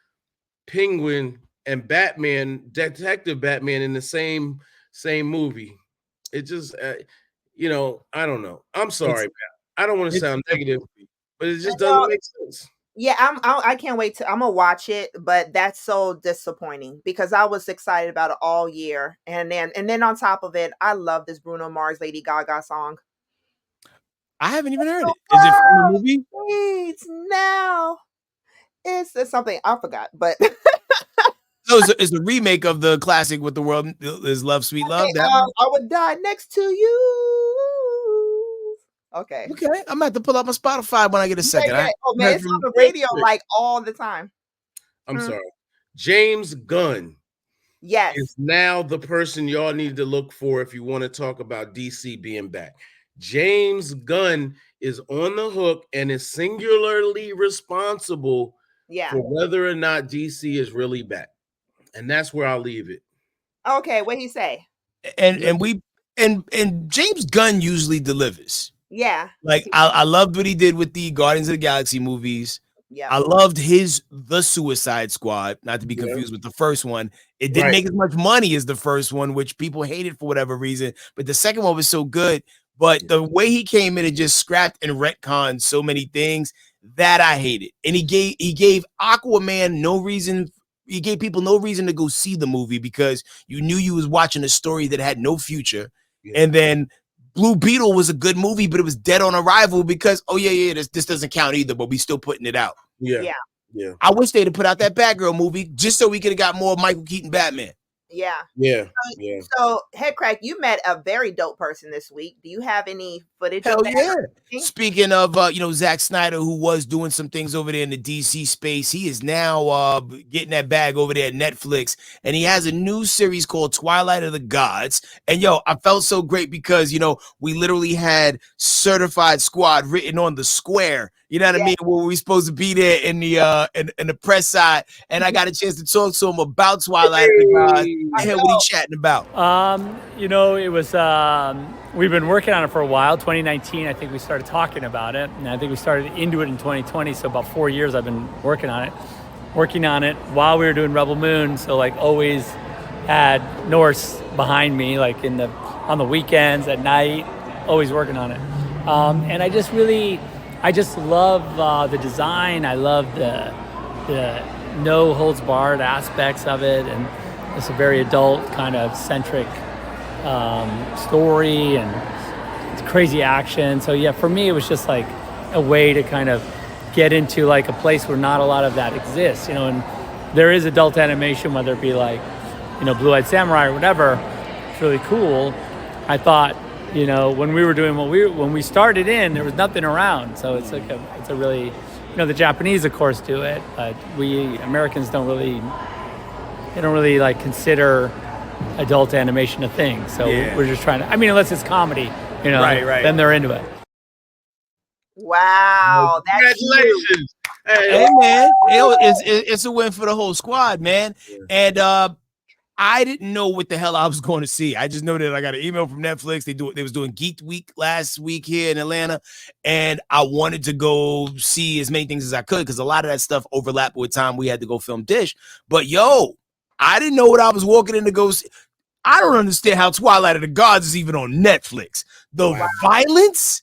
Penguin, and Batman, Detective Batman, in the same movie? It just, I don't know. I'm sorry, man. I don't want to sound negative, but it just doesn't make sense. Yeah, I can't wait to. I'm gonna watch it, but that's so disappointing because I was excited about it all year, and then on top of it, I love this Bruno Mars, Lady Gaga song. I haven't even heard it. Is it from the movie? It's now. It's something I forgot, but So it's a remake of the classic "What the World Is Love, Sweet Love." I would die next to you. Okay. Okay, I'm gonna have to pull up my Spotify when I get a second. Yeah. Oh man, it's on the radio like all the time. I'm sorry. James Gunn. Yes. Is now the person y'all need to look for if you want to talk about DC being back. James Gunn is on the hook and is singularly responsible for whether or not DC is really back. And that's where I'll leave it. Okay, what he say? And James Gunn usually delivers. Yeah. Like I loved what he did with the Guardians of the Galaxy movies. Yeah. I loved The Suicide Squad, not to be confused with the first one. It didn't make as much money as the first one, which people hated for whatever reason. But the second one was so good. But the way he came in and just scrapped and retconned so many things that I hated. And he gave Aquaman no reason. He gave people no reason to go see the movie because you knew you was watching a story that had no future. Yeah. And then Blue Beetle was a good movie, but it was dead on arrival because, this doesn't count either, but we still putting it out. Yeah. I wish they'd have put out that Batgirl movie just so we could have got more Michael Keaton Batman. Yeah. So, Headcrack, you met a very dope person this week. Do you have any footage of that? Yeah. Speaking of, Zack Snyder, who was doing some things over there in the DC space, he is now getting that bag over there at Netflix, and he has a new series called Twilight of the Gods. And I felt so great because, we literally had Certified Squad written on the square. You know what I mean? Where we supposed to be there in the press side, and I got a chance to talk to him about Twilight of the Gods. I hear what he's chatting about. It was we've been working on it for a while. 2019, I think we started talking about it, and I think we started into it in 2020. So about 4 years, I've been working on it while we were doing Rebel Moon. So like always had Norse behind me, like on the weekends at night, always working on it. And I just love the design. I love the no holds barred aspects of it, and it's a very adult kind of centric story, and it's crazy action. So yeah, for me, it was just like a way to kind of get into like a place where not a lot of that exists, and there is adult animation, whether it be like, Blue-Eyed Samurai or whatever. It's really cool. I thought, when we were doing when we started in, there was nothing around. So it's like it's a really, the Japanese of course do it, but we Americans don't really like consider adult animation a thing. So we're just trying to, unless it's comedy, right. Then they're into it. Wow, that's huge. Congratulations. Hey man, it's a win for the whole squad, man. And I didn't know what the hell I was going to see. I just know that I got an email from Netflix. They was doing Geek Week last week here in Atlanta, and I wanted to go see as many things as I could because a lot of that stuff overlapped with time we had to go film Dish. But yo, I didn't know what I was walking in to go see. I don't understand how Twilight of the Gods is even on Netflix. The violence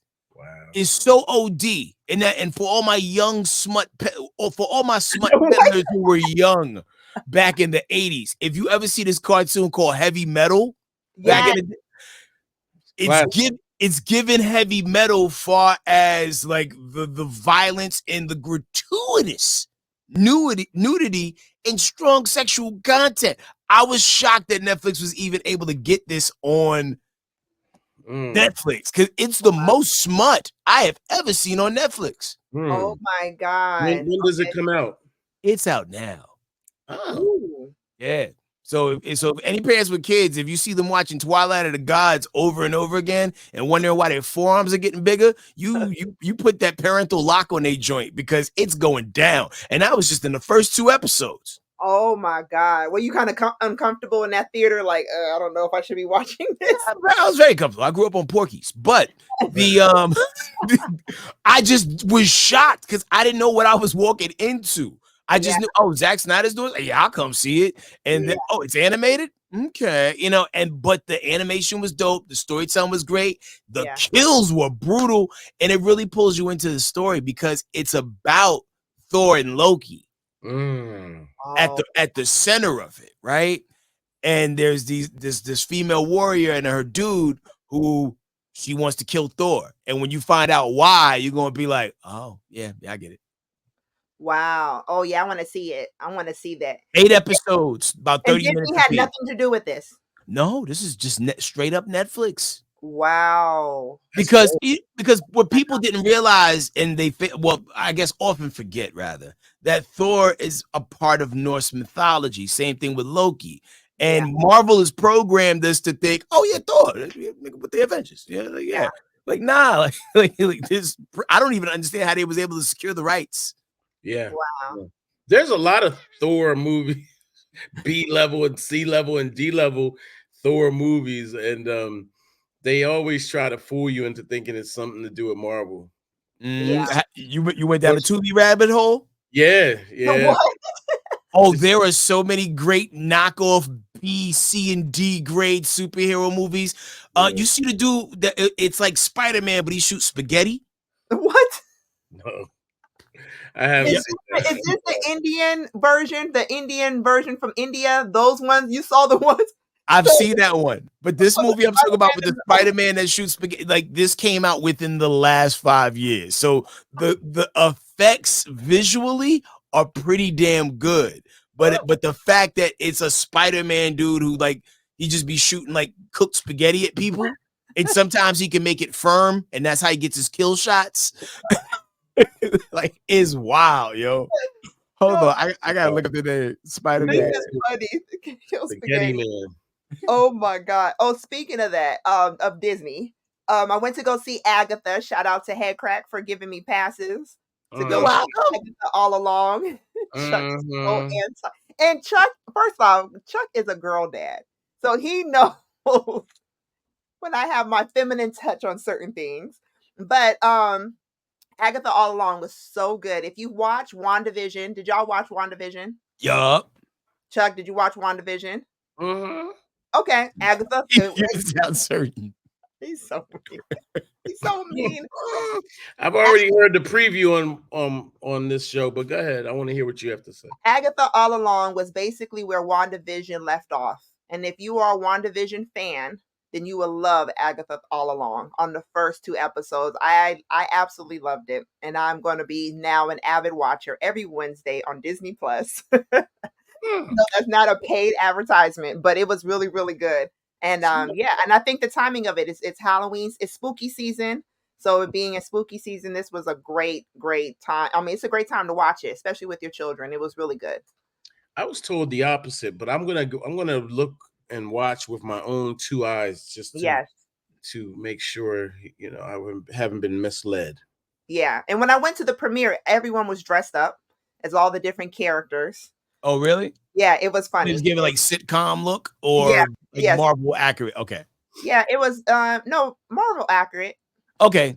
is so OD, and for all my young smut, or for all my smut peddlers who were young back in the 80s, if you ever see this cartoon called Heavy Metal, back in the, it's given Heavy Metal far as like the violence and the gratuitous nudity and strong sexual content. I was shocked that Netflix was even able to get this on Netflix because it's the most smut I have ever seen on Netflix. Oh my God. When does it come out? It's out now. Oh. Yeah. So if any parents with kids, if you see them watching Twilight of the Gods over and over again and wondering why their forearms are getting bigger, you put that parental lock on their joint because it's going down. And that was just in the first 2 episodes. Oh my God. Were you kind of uncomfortable in that theater? Like, I don't know if I should be watching this. I was very comfortable. I grew up on Porky's, but I just was shocked because I didn't know what I was walking into. I just knew, Zack Snyder's doing it. Yeah, I'll come see it. And then, it's animated. Okay. But the animation was dope. The storytelling was great. The kills were brutal. And it really pulls you into the story because it's about Thor and Loki. At the center of it, right? And there's this female warrior and her dude who she wants to kill Thor. And when you find out why, you're gonna be like, oh yeah, I get it. Wow. Oh yeah, I want to see it. I want to see that. 8 episodes, about 30 minutes. Disney had nothing to do with this. No, this is just straight up Netflix. Wow. Because what people didn't realize, and I guess often forget rather, that Thor is a part of Norse mythology. Same thing with Loki. And Marvel has programmed us to think, oh yeah, Thor with the Avengers. Like nah, like this. I don't even understand how they was able to secure the rights. Yeah. Wow. There's a lot of Thor movies, B level and C level and D level Thor movies, and they always try to fool you into thinking it's something to do with Marvel. You went down the TUBI rabbit hole? Yeah. What? There are so many great knockoff B, C, and D grade superhero movies. You see the dude that it's like Spider-Man, but he shoots spaghetti. What? No. I haven't seen that. Is this the Indian version? The Indian version from India? Those ones? You saw the ones? I've seen that one. But this movie I'm talking about with the Spider-Man that shoots spaghetti, like this came out within the last 5 years. So the effects visually are pretty damn good. But the fact that it's a Spider-Man dude who like he just be shooting like cooked spaghetti at people, and sometimes he can make it firm, and that's how he gets his kill shots. Like is wild, yo. Hold on, I gotta look up the name. Spider-Man. Spaghetti Man. Oh my God. Oh, speaking of that, of Disney, I went to go see Agatha. Shout out to Headcrack for giving me passes to go see Agatha all along. Chuck's so anti. And Chuck, first off, Chuck is a girl dad, so he knows when I have my feminine touch on certain things. But Agatha all along was so good. If you watch WandaVision, did y'all watch WandaVision? Yup. Chuck, did you watch WandaVision? Mm-hmm. Okay, Agatha. You sound certain. He's so mean. He's so mean. I've already heard the preview on this show, but go ahead. I want to hear what you have to say. Agatha all along was basically where WandaVision left off. And if you are a WandaVision fan, then you will love Agatha all along. On the first 2 episodes, I absolutely loved it. And I'm going to be now an avid watcher every Wednesday on Disney Plus. So that's not a paid advertisement, but it was really, really good. And and I think the timing of it is it's Halloween, it's spooky season. So it being a spooky season, this was a great time. I mean, it's a great time to watch it, especially with your children. It was really good. I was told the opposite, but I'm gonna look and watch with my own 2 eyes just to make sure I haven't been misled. Yeah. And when I went to the premiere, everyone was dressed up as all the different characters. Oh, really? Yeah, it was funny. Just give it like sitcom look Yeah. or like Marvel accurate. Okay. Yeah, it was no Marvel accurate. Okay.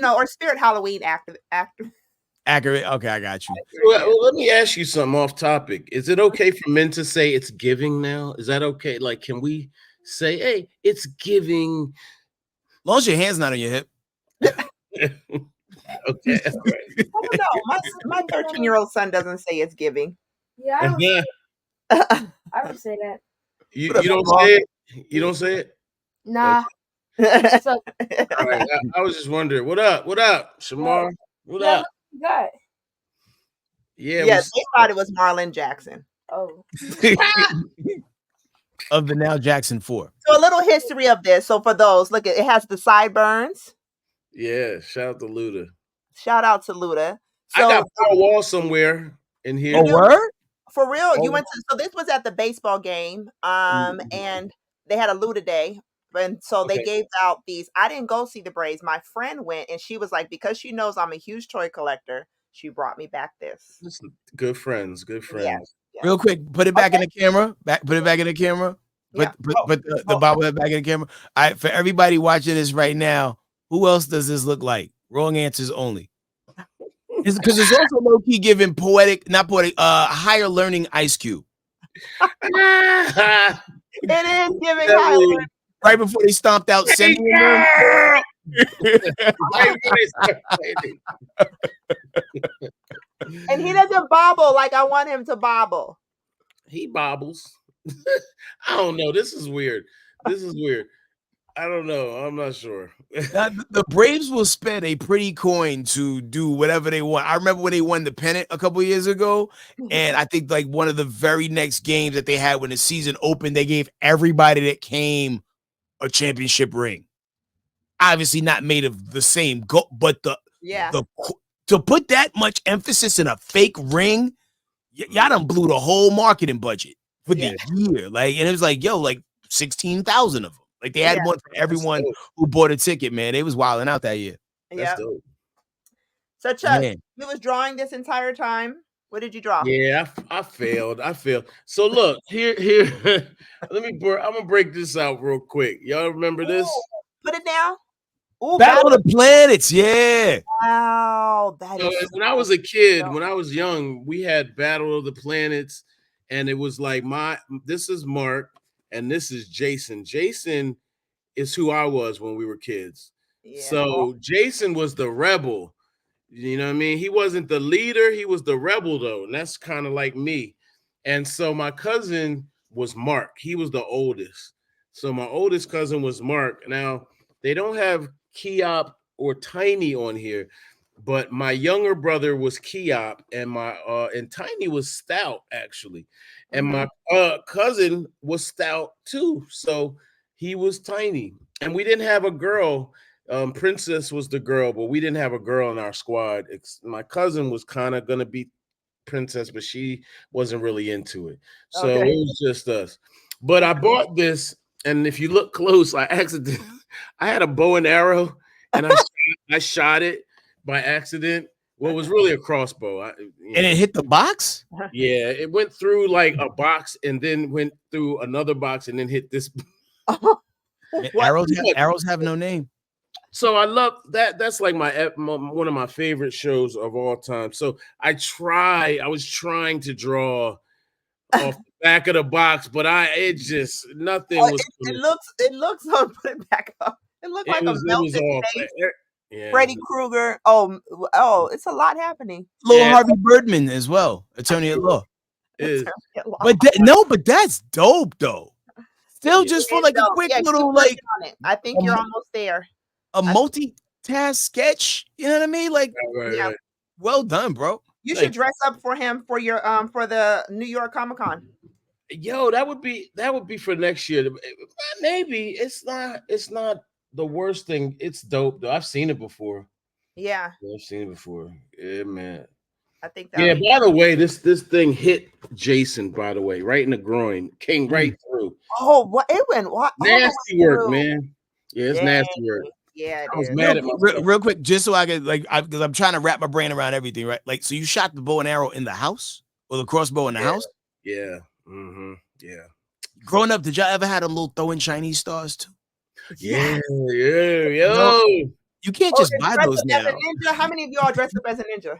Or Spirit Halloween accurate. Accurate. Okay, I got you. Well, let me ask you something off topic. Is it okay for men to say it's giving now? Is that okay? Like, can we say, hey, it's giving? As long as your hand's not on your hip. Okay. All right. I don't know. My 13-year-old son doesn't say it's giving. Yeah, I would say that. You don't say it? You don't say it? Nah. All right. I was just wondering. What up? What up, Shamar? What up? Got. Yeah. Yes, they thought it was Marlon Jackson. Oh. Of the now Jackson 4. So a little history of this. So for those, look, it has the sideburns. Yeah. Shout out to Luda. Shout out to Luda. So, I got Paul Wall somewhere in here. Oh, word? For real. You went to, so this was at the baseball game. And they had a Luda day. And so they gave out these. I didn't go see the Braves. My friend went and she was like, because she knows I'm a huge toy collector, she brought me back this. Good friends. Good friends. Yeah. Real quick, put it back in the camera. Put it back in the camera. Put the bobblehead back in the camera. All right, for everybody watching this right now, who else does this look like? Wrong answers only. Because it's also low-key giving higher learning Ice Cube. It is giving higher learning. Right before they stomped out Cindy. And he doesn't bobble like I want him to bobble. He bobbles. I don't know. This is weird. I don't know. I'm not sure. Now, the Braves will spend a pretty coin to do whatever they want. I remember when they won the pennant a couple years ago, and I think like one of the very next games that they had when the season opened, they gave everybody that came a championship ring. Obviously not made of the same gold, but to put that much emphasis in a fake ring, y'all done blew the whole marketing budget for the year. Like, and it was like, yo, like 16,000 of them. Like they had one for everyone who bought a ticket, man. They was wilding out that year. Yeah. So Chuck, you was drawing this entire time. What did you draw? Yeah, I failed. So look, here. I'm gonna break this out real quick. Y'all remember this? Put it down. Ooh, Battle of the Planets, yeah. Wow, that is. When I was a kid, when I was young, we had Battle of the Planets, and it was like this is Mark and this is Jason. Jason is who I was when we were kids. Yeah. So Jason was the rebel. You know what I mean? He wasn't the leader, he was the rebel though, and that's kind of like me. And so my cousin was Mark. He was the oldest. So my oldest cousin was Mark. Now, they don't have Keop or Tiny on here, but my younger brother was Keop, and and Tiny was Stout actually, and my cousin was Stout too. So he was Tiny, and we didn't have a girl. Princess was the girl, but we didn't have a girl in our squad. My cousin was kind of gonna be Princess, but she wasn't really into it, so it was just us. But I bought this, and if you look close, I had a bow and arrow, and I shot it by accident. Well, it was really a crossbow. And it hit the box? Yeah, it went through like a box, and then went through another box, and then hit this. Arrows have no name. So I love that. That's like one of my favorite shows of all time. So I was trying to draw off the back of the box, but nothing was. It looks. Put it back up. It looked like a melted face. Yeah. Freddy Krueger. Oh, it's a lot happening. Little Harvey Birdman as well, attorney at law. But that's dope though. Still, just for like a quick little like. I think you're almost there. A multitask sketch, you know what I mean? Like, right. Well done, bro. You should dress up for him for your for the New York Comic-Con. Yo, that would be for next year. Maybe it's not the worst thing. It's dope though. I've seen it before. Yeah, I've seen it before. Yeah, man. I think that. Yeah. By the way, this thing hit Jason. By the way, right in the groin, came right through. Oh, what it went? What? Nasty work, man. Yeah, it's nasty work. Yeah, it I was is. mad at myself. Real quick, just so I could because I'm trying to wrap my brain around everything, right? Like, so you shot the bow and arrow in the house, or the crossbow in the house? Yeah. Mm-hmm. Yeah. Growing up, did y'all ever have them little throwing Chinese stars too? Yeah. No, you can't just buy those As now. a ninja, how many of y'all dressed up as a ninja?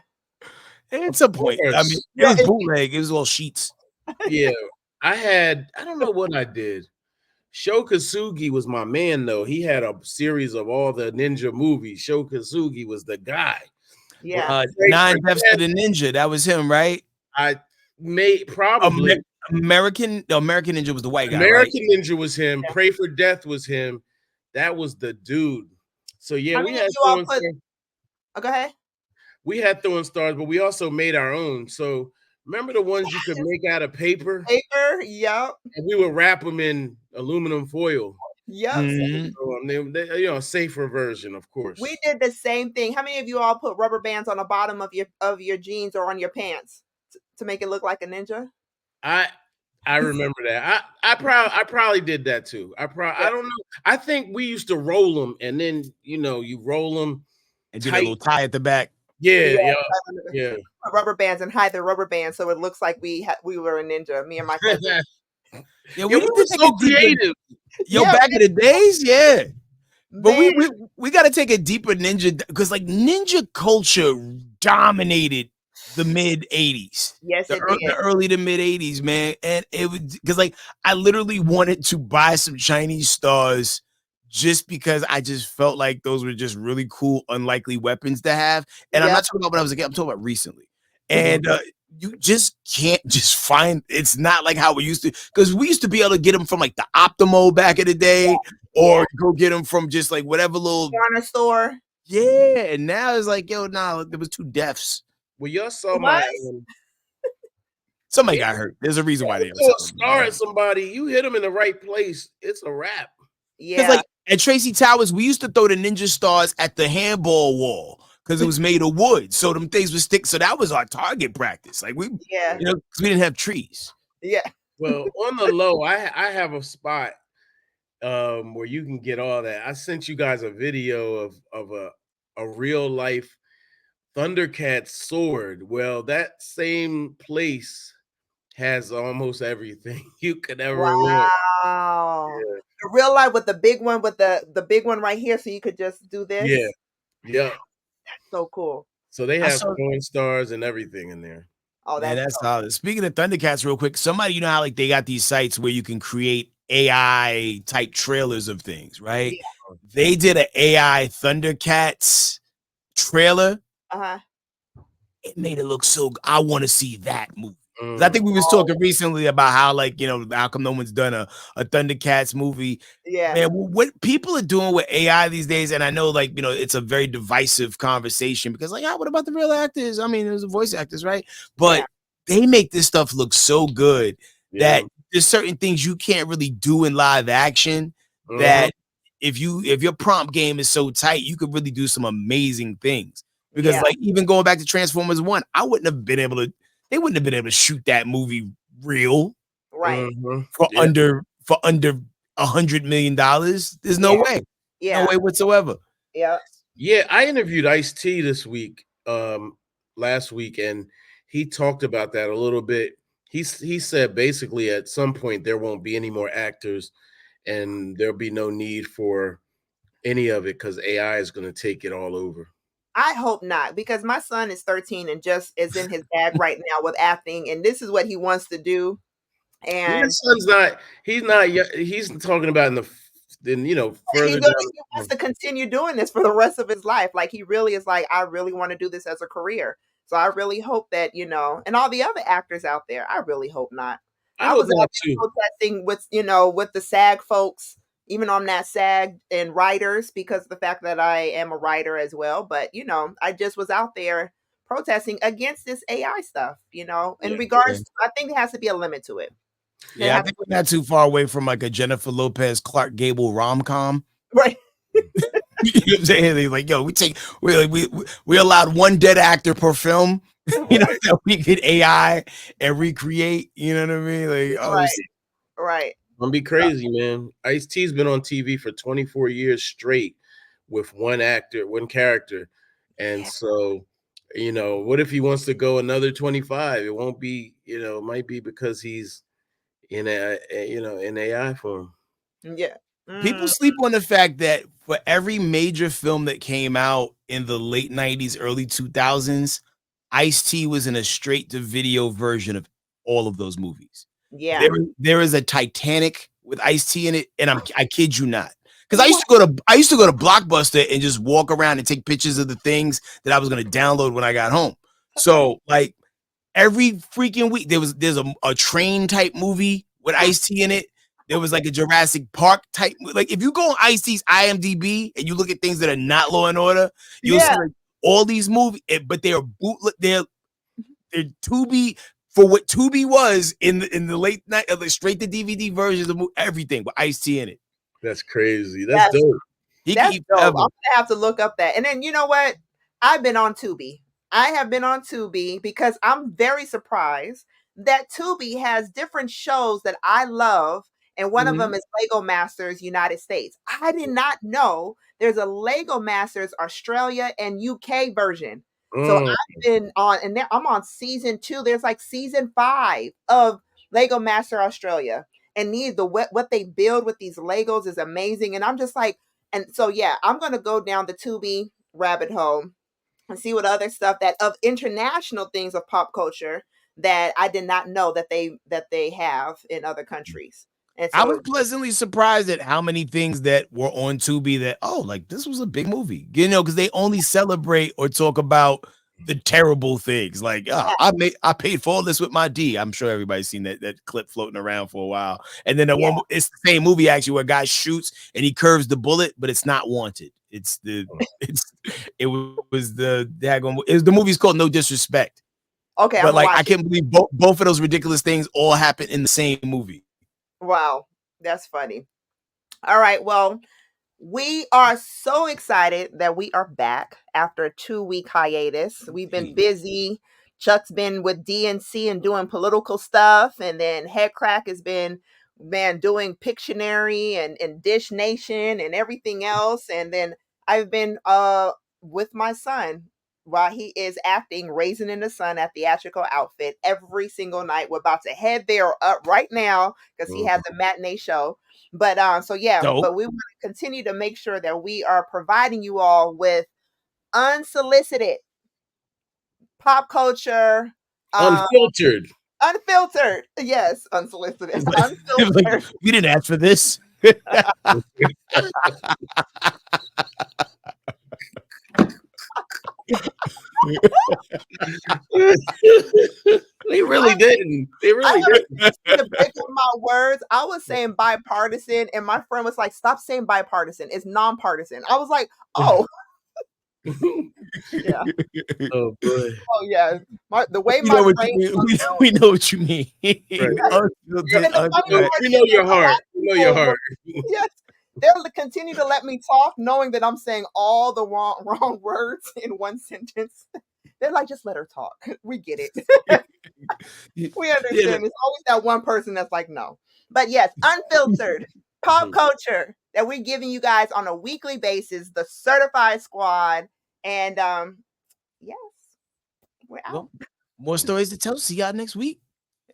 At some point, I mean, it was bootleg. It was all sheets. Yeah. I don't know what I did. Sho Kosugi was my man, though. He had a series of all the ninja movies. Sho Kosugi was the guy. Yeah. 9 Deaths to the Ninja. That was him, right? I made probably American Ninja was the white guy. American right? Ninja was him. Pray for Death was him. That was the dude. So yeah, How we many had of you all throwing put? stars. Oh, go ahead. We had throwing stars, but we also made our own. So remember the ones you could make out of paper? Paper, yep. And we would wrap them in aluminum foil. Yep. So, they, a safer version, of course. We did the same thing. How many of you all put rubber bands on the bottom of your jeans or on your pants to make it look like a ninja? I remember that. I probably did that too. I don't know. I think we used to roll them, and then you roll them and do a little tie at the back. Yeah. Rubber bands and hide the rubber bands so it looks like we were a ninja. Me and my cousin. Yeah, we were so creative. Back in the days, yeah. But we got to take a deeper ninja because like ninja culture dominated the mid 80s. Yes, the early to mid 80s, man. And it was because like I literally wanted to buy some Chinese stars just because I just felt like those were just really cool, unlikely weapons to have. And I'm not talking about when I was a kid, I'm talking about recently. And you just can't just find, it's not like how we used to, because we used to be able to get them from like the Optimo back in the day, or go get them from just like whatever little corner store. Yeah, and now it's like, yo, nah, there was 2 deaths. Well, y'all saw my somebody got hurt. There's a reason why they throw a star at somebody. You hit them in the right place, it's a wrap. Yeah, like at Tracy Towers, we used to throw the ninja stars at the handball wall because it was made of wood, so them things would stick. So that was our target practice. Like because we didn't have trees. Yeah. Well, on the low, I have a spot where you can get all that. I sent you guys a video of a real life Thundercats sword. Well, that same place has almost everything you could ever want. Wow. Yeah. The real life with the big one, with the big one right here, so you could just do this. Yeah. That's so cool. So they have throwing stars and everything in there. Oh, that's solid. Speaking of Thundercats, real quick, somebody, how like they got these sites where you can create AI type trailers of things, right? Yeah. They did an AI Thundercats trailer. It made it look so. I want to see that movie. I think we was talking recently about how, like, how come no one's done a Thundercats movie? Yeah, man. What people are doing with AI these days, and I know, like, it's a very divisive conversation because, like, what about the real actors? I mean, there's the voice actors, right? But they make this stuff look so good that there's certain things you can't really do in live action that if your prompt game is so tight, you could really do some amazing things. Because like even going back to Transformers 1, they wouldn't have been able to shoot that movie real, right? For under $100 million. There's no way, no way whatsoever. Yeah. I interviewed Ice-T this week, last week, and he talked about that a little bit. He said basically at some point there won't be any more actors, and there'll be no need for any of it because AI is going to take it all over. I hope not, because my son is 13 and just is in his bag right now with acting, and this is what he wants to do. And his son's he's talking about further he wants to continue doing this for the rest of his life. Like, he really is like, I really want to do this as a career. So I really hope that, and all the other actors out there, I really hope not. I was protesting with the SAG folks, even on that SAG and writers, because of the fact that I am a writer as well. But, I just was out there protesting against this AI stuff, in regards to, I think there has to be a limit to it. Yeah, I think we're not too far away from like a Jennifer Lopez, Clark Gable rom-com. Right. You know what I'm saying? They're like, yo, we allowed one dead actor per film, that we could AI and recreate, you know what I mean? Like, right. Gonna be crazy, man. Ice-T's been on TV for 24 years straight with one actor, one character. And so, what if he wants to go another 25? It won't be, it might be because he's in in AI form. Yeah. People sleep on the fact that for every major film that came out in the late 90s, early 2000s, Ice-T was in a straight-to-video version of all of those movies. Yeah. There is a Titanic with Ice-T in it, and I kid you not. Because I used to go to Blockbuster and just walk around and take pictures of the things that I was going to download when I got home. So, like, every freaking week, there's a train type movie with Ice-T in it. There was like a Jurassic Park type. Like, if you go on Ice-T's IMDb and you look at things that are not Law and Order, you'll see like all these movies, but they are bootleg. They're TUBI for what TUBI was in the late night, straight to DVD versions of everything with Ice-T in it. That's crazy. That's dope. That's dope. I'm gonna have to look up that. And then you know what? I've been on TUBI. I have been on TUBI because I'm very surprised that TUBI has different shows that I love. And one of them is Lego Masters United States. I did not know there's a Lego Masters Australia and UK version. So I've been on, and now I'm on season 2. There's like season 5 of Lego Master Australia. And what they build with these Legos is amazing. And I'm just like, and so yeah, I'm gonna go down the TUBI rabbit hole and see what other stuff that of international things of pop culture that I did not know that they have in other countries. And so I was pleasantly surprised at how many things that were on Tubi that, like, this was a big movie, because they only celebrate or talk about the terrible things. Like, I paid for all this with my D. I'm sure everybody's seen that clip floating around for a while. And then it's the same movie actually where a guy shoots and he curves the bullet, but it's not Wanted. It was the movie's called No Disrespect. Okay, but like I can't believe both of those ridiculous things all happen in the same movie. Wow, that's funny. All right, well, we are so excited that we are back after a 2-week hiatus. We've been busy. Chuck's been with DNC and doing political stuff, and then Headcrack has been doing Pictionary and Dish Nation and everything else. And then I've been with my son while he is acting Raisin in the Sun at Theatrical Outfit every single night. We're about to head there up right now because he has a matinee show. But but we want to continue to make sure that we are providing you all with unsolicited pop culture, unfiltered. Unfiltered, yes, unsolicited, unfiltered. Like, we didn't ask for this. They really didn't. They really didn't. To break up my words, I was saying bipartisan, and my friend was like, "Stop saying bipartisan. It's nonpartisan." I was like, "Oh." Yeah. Oh boy. Oh yeah. The way we my know brain we know what you mean. Right. We know your heart. We know your heart. Yes. They'll continue to let me talk, knowing that I'm saying all the wrong words in one sentence. They're like, just let her talk. We get it. We understand. Yeah. It's always that one person that's like, no. But yes, unfiltered pop culture that we're giving you guys on a weekly basis, the Certified Squad. And yes, we're out. Well, more stories to tell. See y'all next week.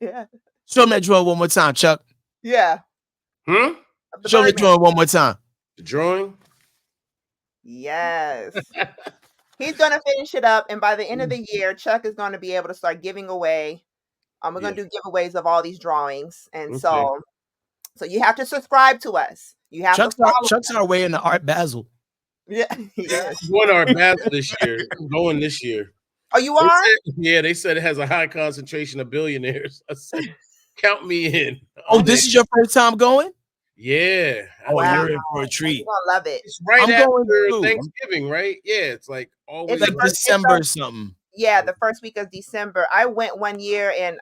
Yeah. Show me that drawing one more time, Chuck. Yeah. Show me the drawing one more time. The drawing? Yes. He's going to finish it up. And by the end of the year, Chuck is going to be able to start giving away. We're going to do giveaways of all these drawings. And so you have to subscribe to us. You have to follow Chuck's our way into Art Basel. Yeah. Yes. I'm going to Art Basel this year. I'm going this year. Oh, you are? They said it has a high concentration of billionaires. I said, count me in. This is your first time going? Yeah. You're in for a treat. You're gonna love it. It's right after Thanksgiving, right? Yeah, it's like always. It's like December something. Yeah, the first week of December. I went one year and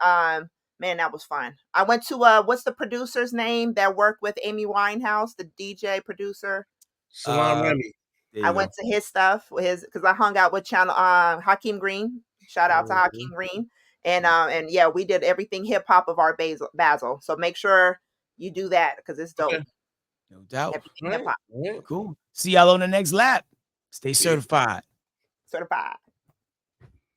man, that was fun. I went to what's the producer's name that worked with Amy Winehouse, the DJ producer? Salam Remy. I went to his stuff because I hung out with Hakeem Green. Shout out to Hakeem Green. And yeah, we did everything hip hop of Art Basel. So make sure you do that because it's dope. No doubt. Hip hop. Cool. See y'all on the next lap. Stay certified. Certified.